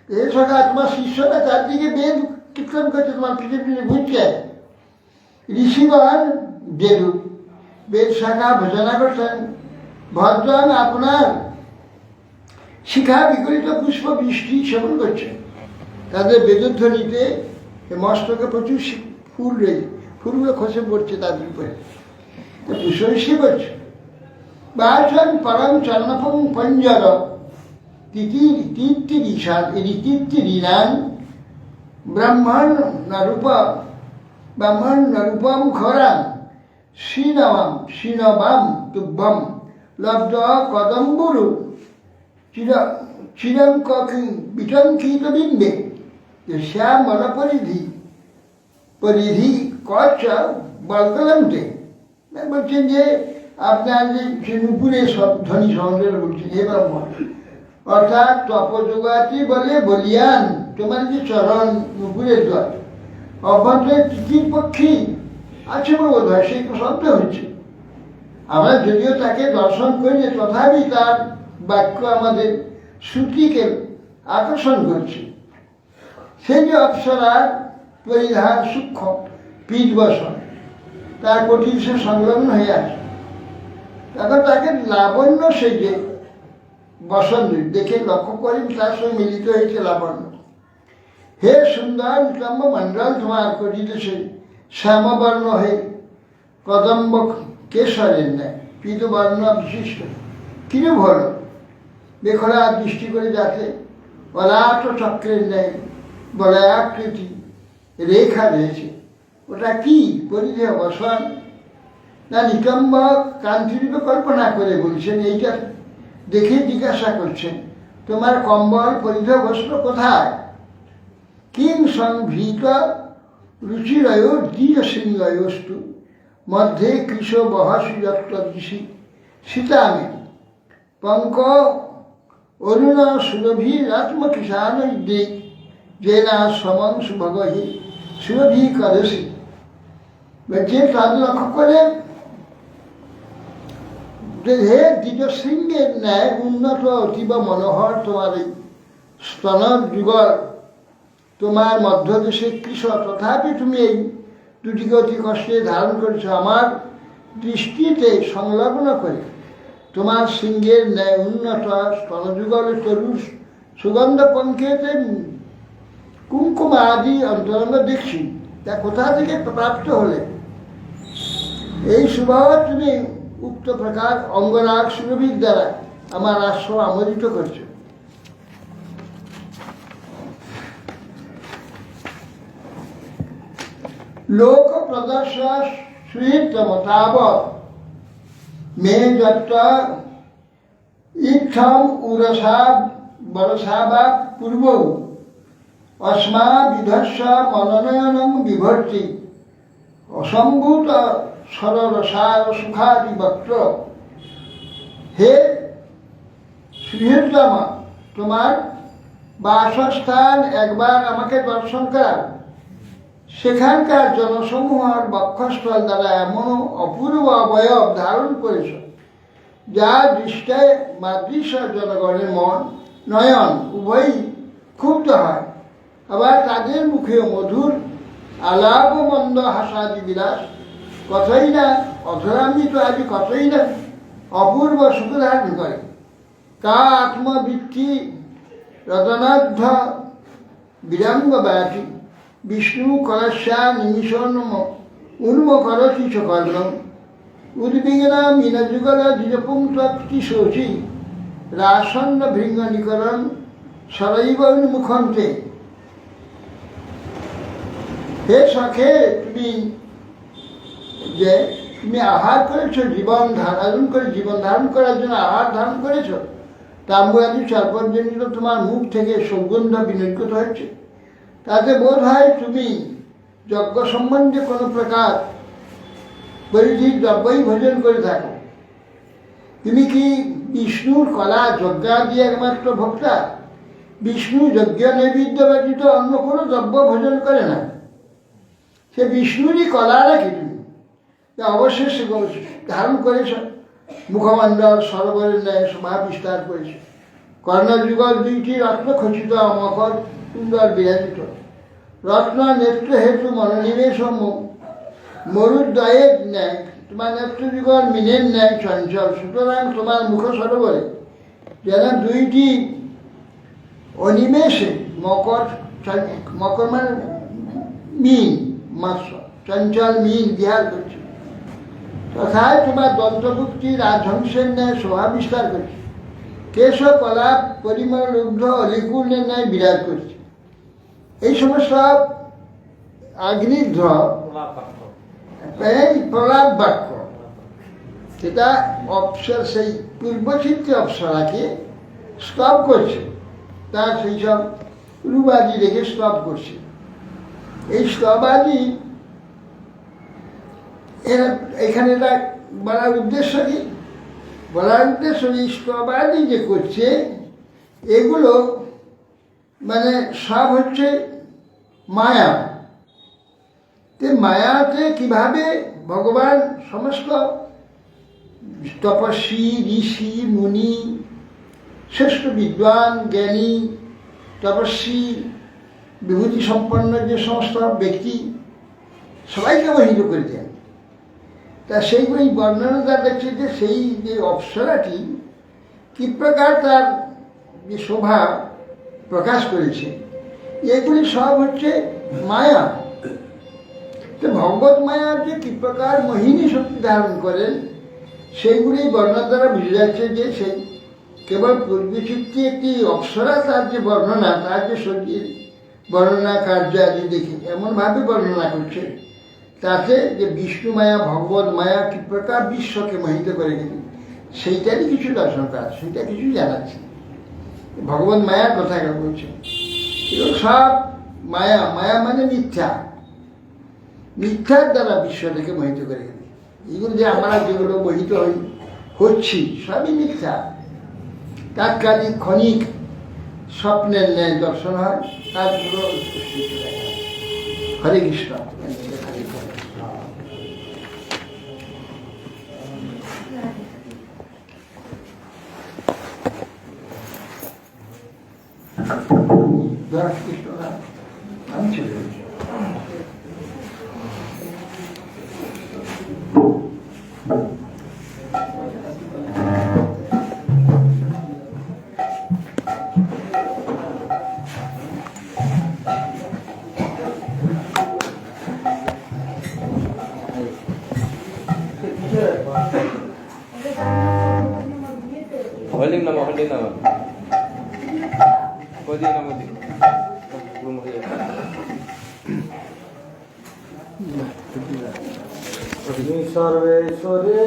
এই সকাল তোমার শিষ্যরা চারদিকে বেদ কীর্তন করছে, তোমার পিছিয়ে পিছিয়ে ঘুরছে। ঋষিগণ যেরূপ বেদ শাখা ভোজনা করছেন, ভদ্রন আপনার শিখা বিগলিত পুষ্প বৃষ্টি সেবন করছে। তাদের বেদধ্বনিতে মস্তকে প্রচুর ফুল রয়েছে, ফুলগুলো খসে পড়ছে তাদের উপরে, পুষ্পবৃষ্টি করছে। বাচন পরম চন্নপং পঞ্জর তিতির তীর্তিরিশান ঋণান ব্রাহ্মণ রূপম খরাম শ্রীনবাম তুভ্যম লব্ধ কদম্বরু বিটঙ্কিত বিন্দে শ্যামল পরিধি কচ্ছ বলকলন্তে। বলছেন যে আপনার যে নুপুরে সব ধ্বনি সহজে বলছেন হে ব্রাহ্মণ, অর্থাৎ তপযোগাতি বলে বলিয়ান তোমার যে চরণ নুপুরের দ্বার অভ্যন্তরে তিতির পক্ষী আছে বোধ হয়, সেই শব্দ হচ্ছে। আমরা যদিও তাকে দর্শন করি যে তথাপি তার বাক্য আমাদের শ্রুতিকে আকর্ষণ করছে। সেই যে অপ্সরার পরিধান সূক্ষ্ম পীঠ বসন তার কঠিন সে সংলগ্ন হয়ে আছে, তখন তাকে লাবণ্য সেজে বসন দেখে লক্ষ্য করেন তার সঙ্গে মিলিত হয়েছে লাবণ্য। হে সুন্দর নিতম্ব মণ্ডল তোমার করিতেছে শ্যামবর্ণ হে কদম্ব কেশরের ন্যায় পীতবর্ণ বিশিষ্ট কিরূপ হল বেখরা দৃষ্টি করে যাতে অলাট চক্রের ন্যায় বলয়াকৃতি রেখা রয়েছে। ওটা কি পরিধেয় বসন না নিতম্ব কান্তিরূপে কল্পনা করে বলছেন? এইটা দেখে জিজ্ঞাসা করছেন তোমার কম্বল পরিধেয় বস্ত্র কোথায়? কিং সংভৃত রুচিরয় দ্বিজ সিংহয়স্তু মধ্যে কৃষ বহসি যত্র ঋষি সীতামে পঙ্ক অরুণ সুরভি রাত্মকিষাণ দিক জেনা সমং সুভগহি সুরভি করসি। বলছে তাদের লক্ষ্য করে হে দ্বিজ শৃঙ্গের ন্যায় উন্নত অতীব মনোহর তোমার এই স্তন যুগল, তোমার মধ্যদেশে কৃষ, তথাপি তুমি এই দুটিকে অতি কষ্টে ধারণ করেছ আমার দৃষ্টিতে সংলগ্ন করে। তোমার শৃঙ্গের ন্যায় উন্নত স্তনযুগলের তরু সুগন্ধ পঙ্কেতে কুঙ্কুম আদি অন্তরঙ্গ দেখছি, তা কোথা থেকে প্রাপ্ত হলে? এই স্বভাব তুমি উক্ত প্রকার অঙ্গরাগ সুরভির দ্বারা আমার আশ্রম আমোদিত করছো। লোক প্রদর্শ সুহিতম তাবৎ মে যত্র ইক্ষম উরসা বরসাবা পূর্ব অস্মা বিধস্য মনোনয়নং বিভর্তি অসম্ভূত সররসার সুখাদি বক্র। হে সুহৃদতম, তোমার বাসস্থান একবার আমাকে দর্শন করা। সেখানকার জনসমূহের বক্ষস্থল দ্বারা এমন অপূর্ব অবয়ব ধারণ করেছ যা দৃষ্টায় মাদৃশ্য জনগণের মন নয়ন উভয়ই ক্ষুব্ধ হয়। আবার তাদের মুখেও মধুর আলাপ মন্দ হাসাদি বিলাস কতই না অধরামৃত আদি কতই না অপূর্ব সুখ ধারণ করে। কা আত্মবৃত্তি রতনাধ্য বিরাঙ্গ ব্যাটি বিষ্ণু করস্যা নিমিষণ উন্মকরতি চ কর্ণম উদ্বিগ্ন মিনযুগল দ্বিজপুংক্তি শোচি রাসন্ন ভৃঙ্গ নিকরণ সরৈব উন্মুখন্তে। হে সখে, তুমি আহার করেছো, জীবন ধারণ করার জন্য আহার ধারণ করেছো। তাম্বুরাদি সর্বজনিত তোমার মুখ থেকে সুগন্ধ বিনির্গত হচ্ছে, তাতে বোধ হয় তুমি যজ্ঞ সম্বন্ধে কোনো প্রকার পরিধিক দ্রব্যই ভোজন করে থাকো। তুমি কি বিষ্ণুর কলা যজ্ঞাদি একমাত্র ভোক্তা? বিষ্ণু যজ্ঞ নৈবেদ্য ব্যতীত অন্য কোনো দ্রব্য ভোজন করে না। সে বিষ্ণুরই কলা রাখি তুমি অবশ্যই সে ধারণ করেছ। মুখমণ্ডল সরোবরের ন্যায় শোভা বিস্তার করেছে। কর্ণযুগল দুইটি রত্ন খচিত মকর সুন্দর বিরাজিত। রত্ন নেত্র হেতু মনোনিবেশ মরুদ্বয়ের ন্যায় তোমার নেত্রযুগল মিনের ন্যায় চঞ্চল। সুতরাং তোমার মুখ সরোবরে যেন দুইটি অনিমেষে মকর মানে মিন মাছ, চঞ্চল মিন বিহার করছে। তথায় তোমার দন্তভুক্তি রাজহংসের ন্যায় শোভা বিস্তার করছে। কেশ কলাপ পরিমল লুব্ধ অলিকুলের ন্যায় বিরাজ করছে। এই সমস্ত আগ্নিধ্র এই প্রলাপ বাক্য সেটা অপ্সর সেই পূর্বচিত্রী অপ্সরাকে স্টপ করছে, তার সেই সব রূপাদি রেখে স্টপ করছে। এই স্তবাদি এরা এখানে এটা বলার উদ্দেশ্য কি? বলার উদ্দেশ্য এই স্তবাদি যে করছে এগুলো মানে সব হচ্ছে মায়া। মায়াতে কিভাবে ভগবান সমস্ত তপস্বী, ঋষি, মুনি, শ্রেষ্ঠ বিদ্বান, জ্ঞানী, তপস্বী, বিভূতি সম্পন্ন যে সমস্ত ব্যক্তি সবাইকে মোহিত করে দেন। তা সেইগুলি বর্ণনা তার দেখছে যে সেই যে অপ্সরাটি কি প্রকার তার যে শোভা প্রকাশ করেছে, এগুলি সব হচ্ছে মায়া। তো ভগবত মায়ার যে কি প্রকার মোহিনী শক্তি ধারণ করেন সেইগুলি বর্ণনা দ্বারা বুঝে যাচ্ছে যে সেই কেবল পূর্বচিত্রী একটি অপ্সরা তার যে বর্ণনা, তার যে শরীর বর্ণনা কার্য আদি দেখে এমনভাবে বর্ণনা করছে তাতে যে বিষ্ণু মায়া, ভগবত মায়া কি প্রকার বিশ্বকে মোহিত করে গেছে সেইটারই কিছু দর্শন করা, সেইটা কিছু জানাচ্ছে। ভগবত মায়ার কথা বলছে, এগুলো সব মায়া। মায়া মানে মিথ্যা, মিথ্যার দ্বারা বিশ্বটাকে মোহিত করে গেছে। এগুলো যে আমরা যেগুলো মোহিত হচ্ছি সবই মিথ্যা, তাৎকালিক ক্ষণিক স্বপ্নের ন্যায় দর্শন হয়, তারগুলো হরে কৃষ্ণ। কৃষ্ণ আমি চলে যাচ্ছি। holding nama kodi nama di belum ya सर्वेश्वरे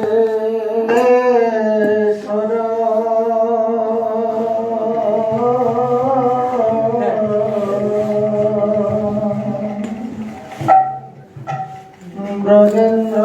Brajendra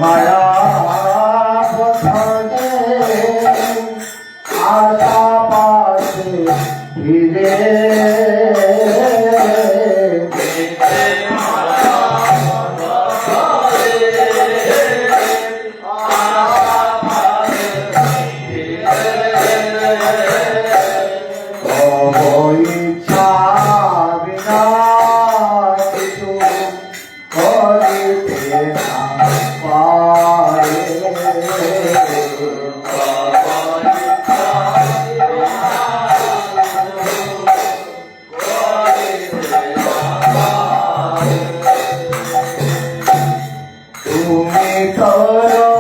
মায়া পথে আশা পাশে ফিরে ইচ্ছা বিনা কিছু করিতে না পারে তুমি করো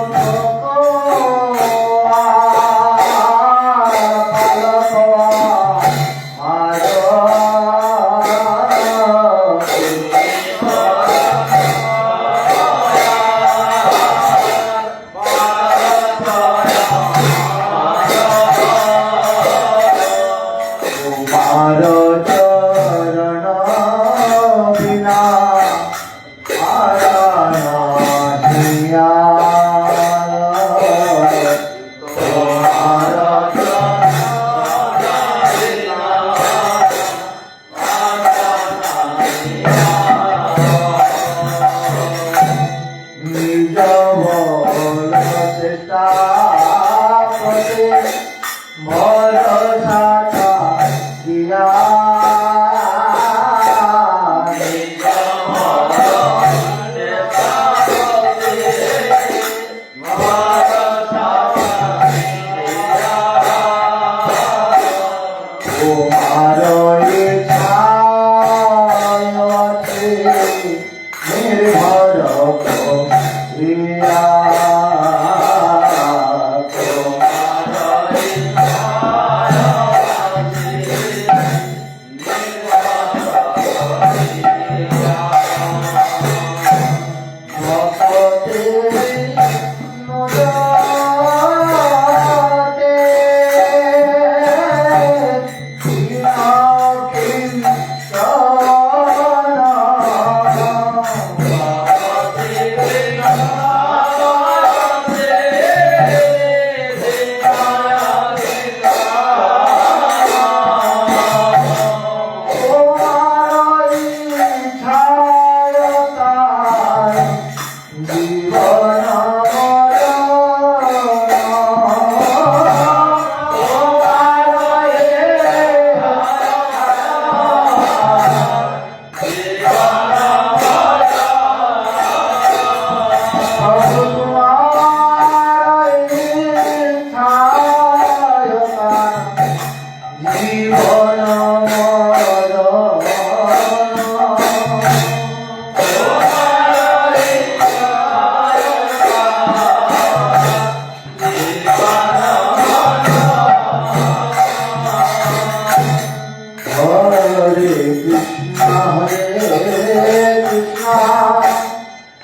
তোমার চরণ বিনা আরাধিয়া তোমার নিজ বল চেষ্টা করে ভরসা দিয়া তোমার ইচ্ছাতে নির্ভর করিয়া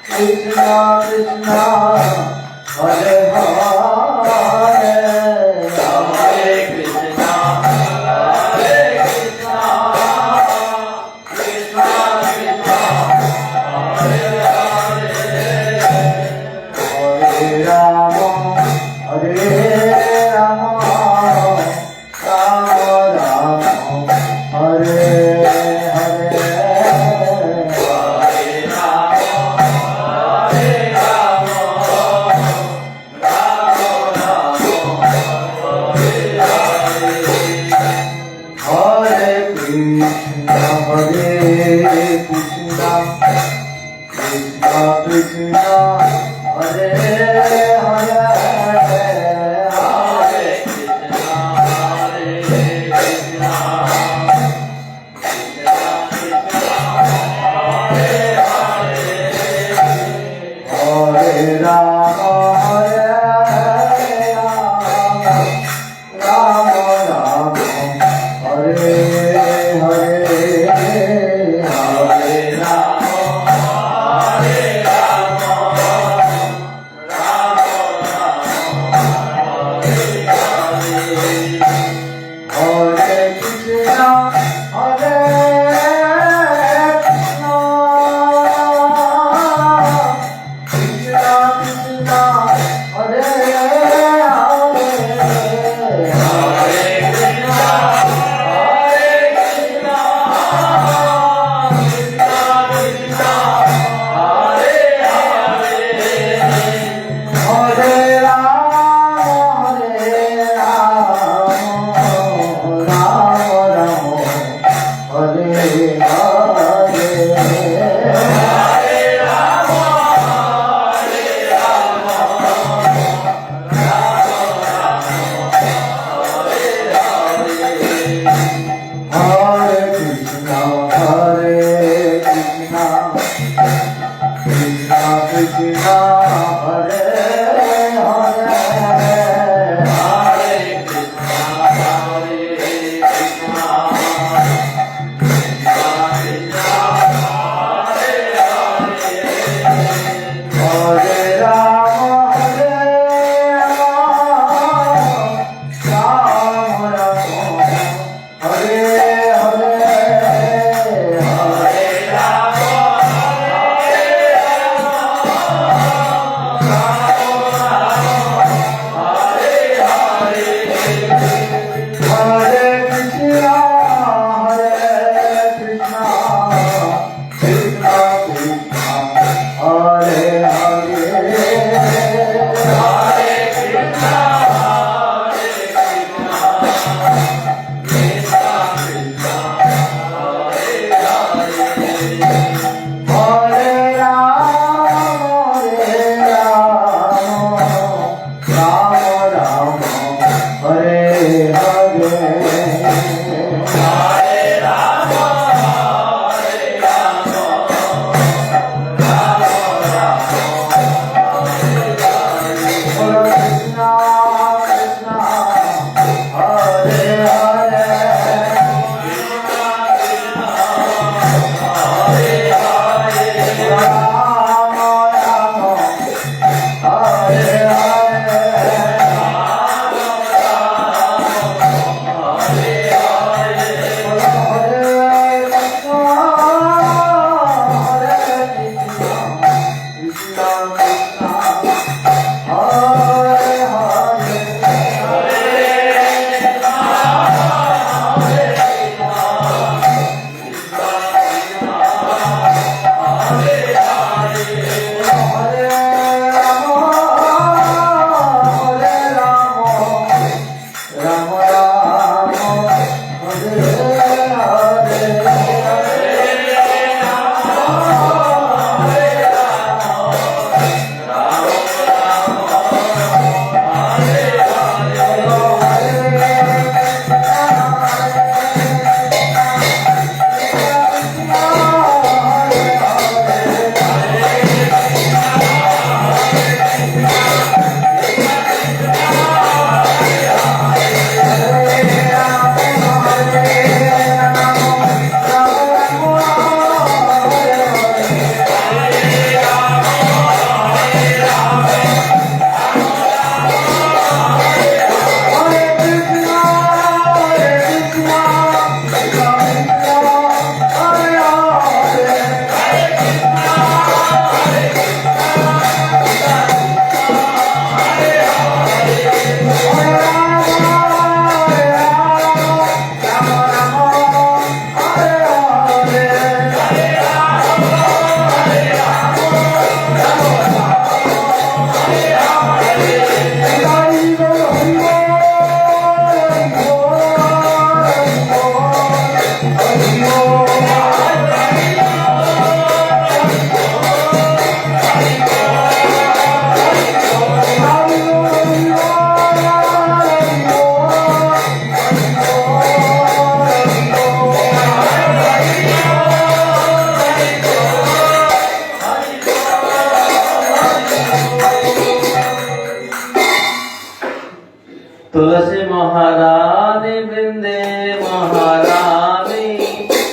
Krishna Krishna Hare Hare Hare Krishna Hare Krishna Krishna Krishna Hare Hare Hare Rama Hare Rama Rama Rama Hare Hare तुलसी महारानी वृंदे महारानी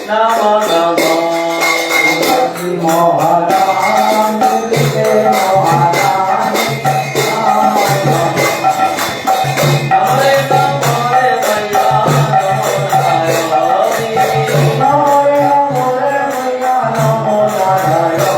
नम नमो तुलसी महारानी वृंदे महारानी हरे हरे मैया नमो नारायणी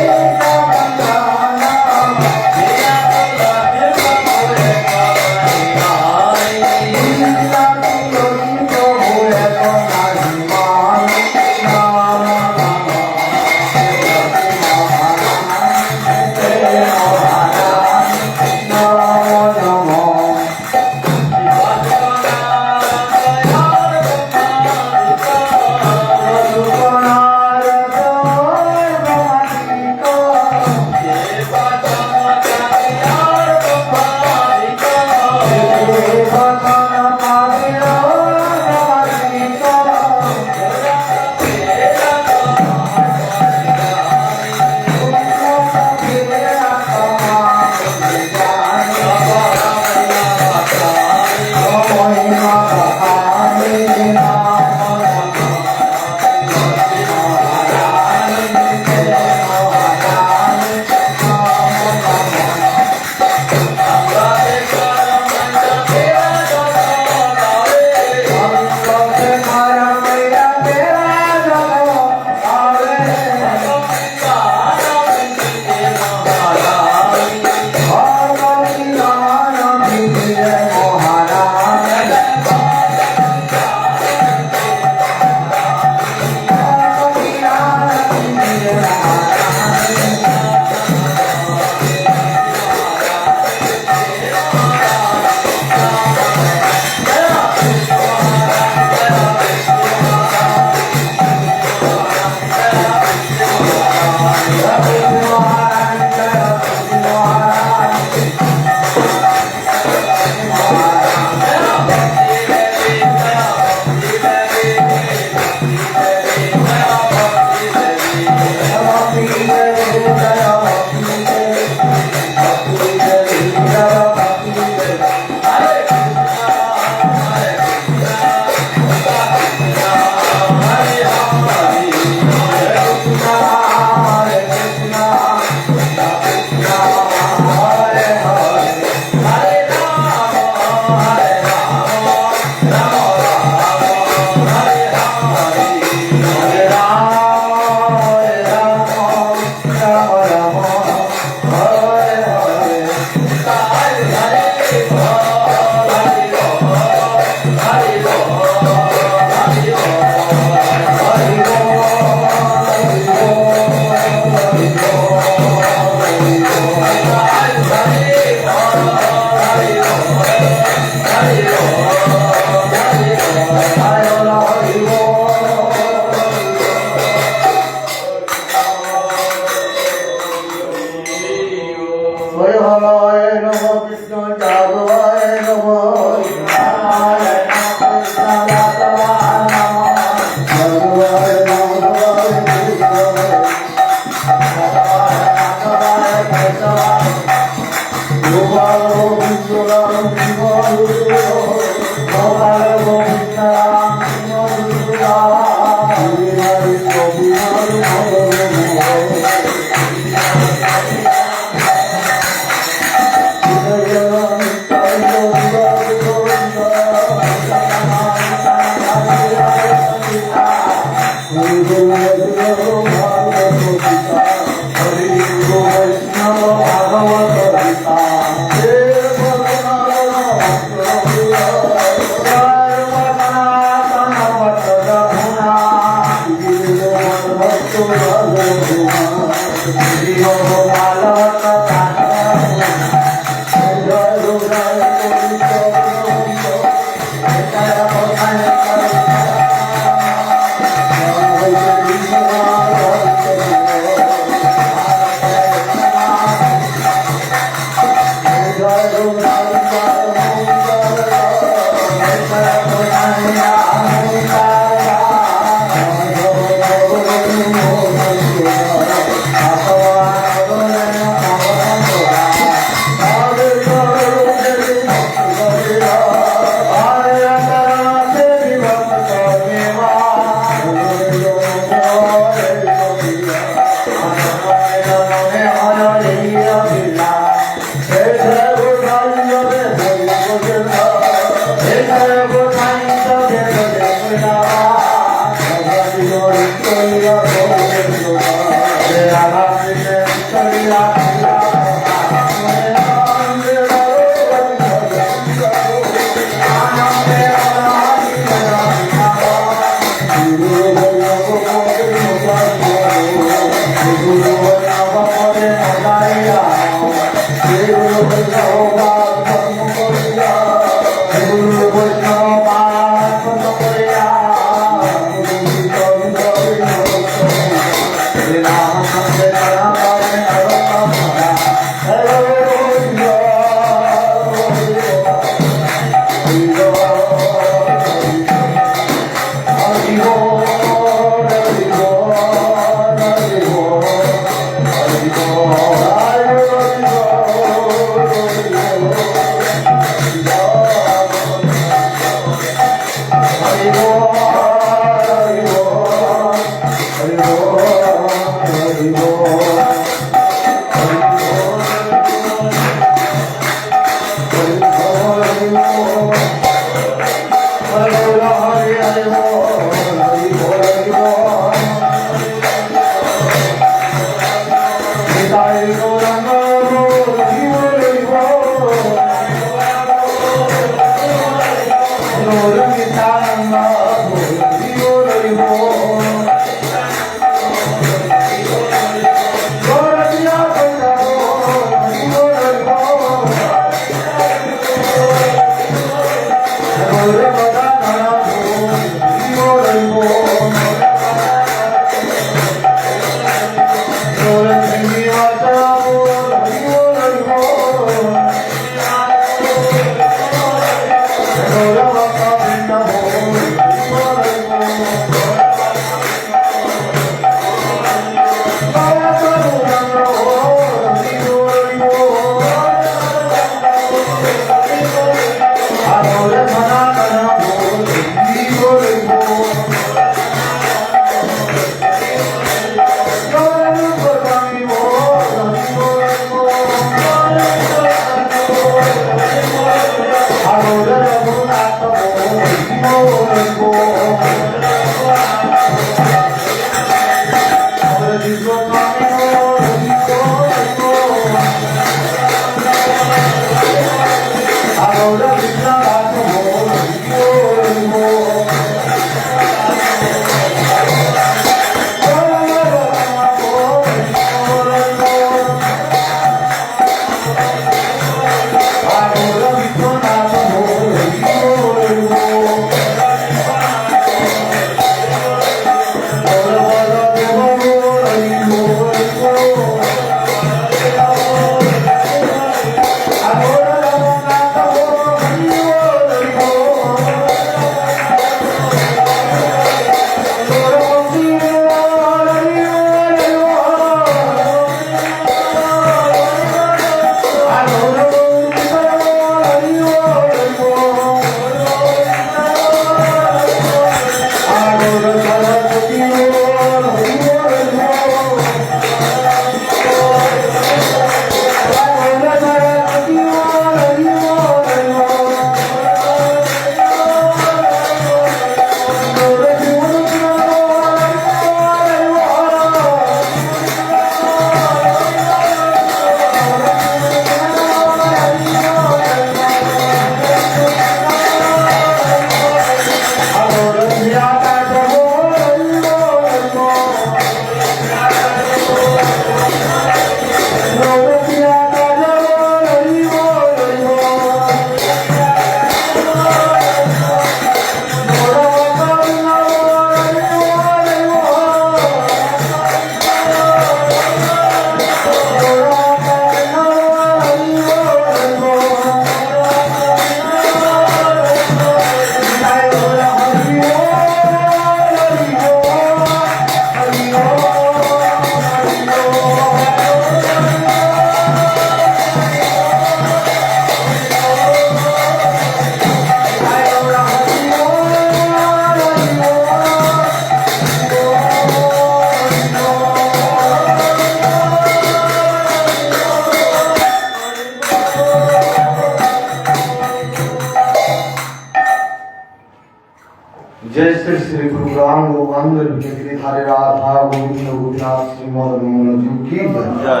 जय श्री श्री गुरु राम गोविंद गिरिधारी राधा गोविंद गोपीनाथ श्री मदन मोहन जी की जय।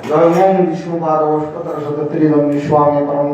जय ओम विष्णु पाद अष्टोत्तर शत त्रिदंडी स्वामी परम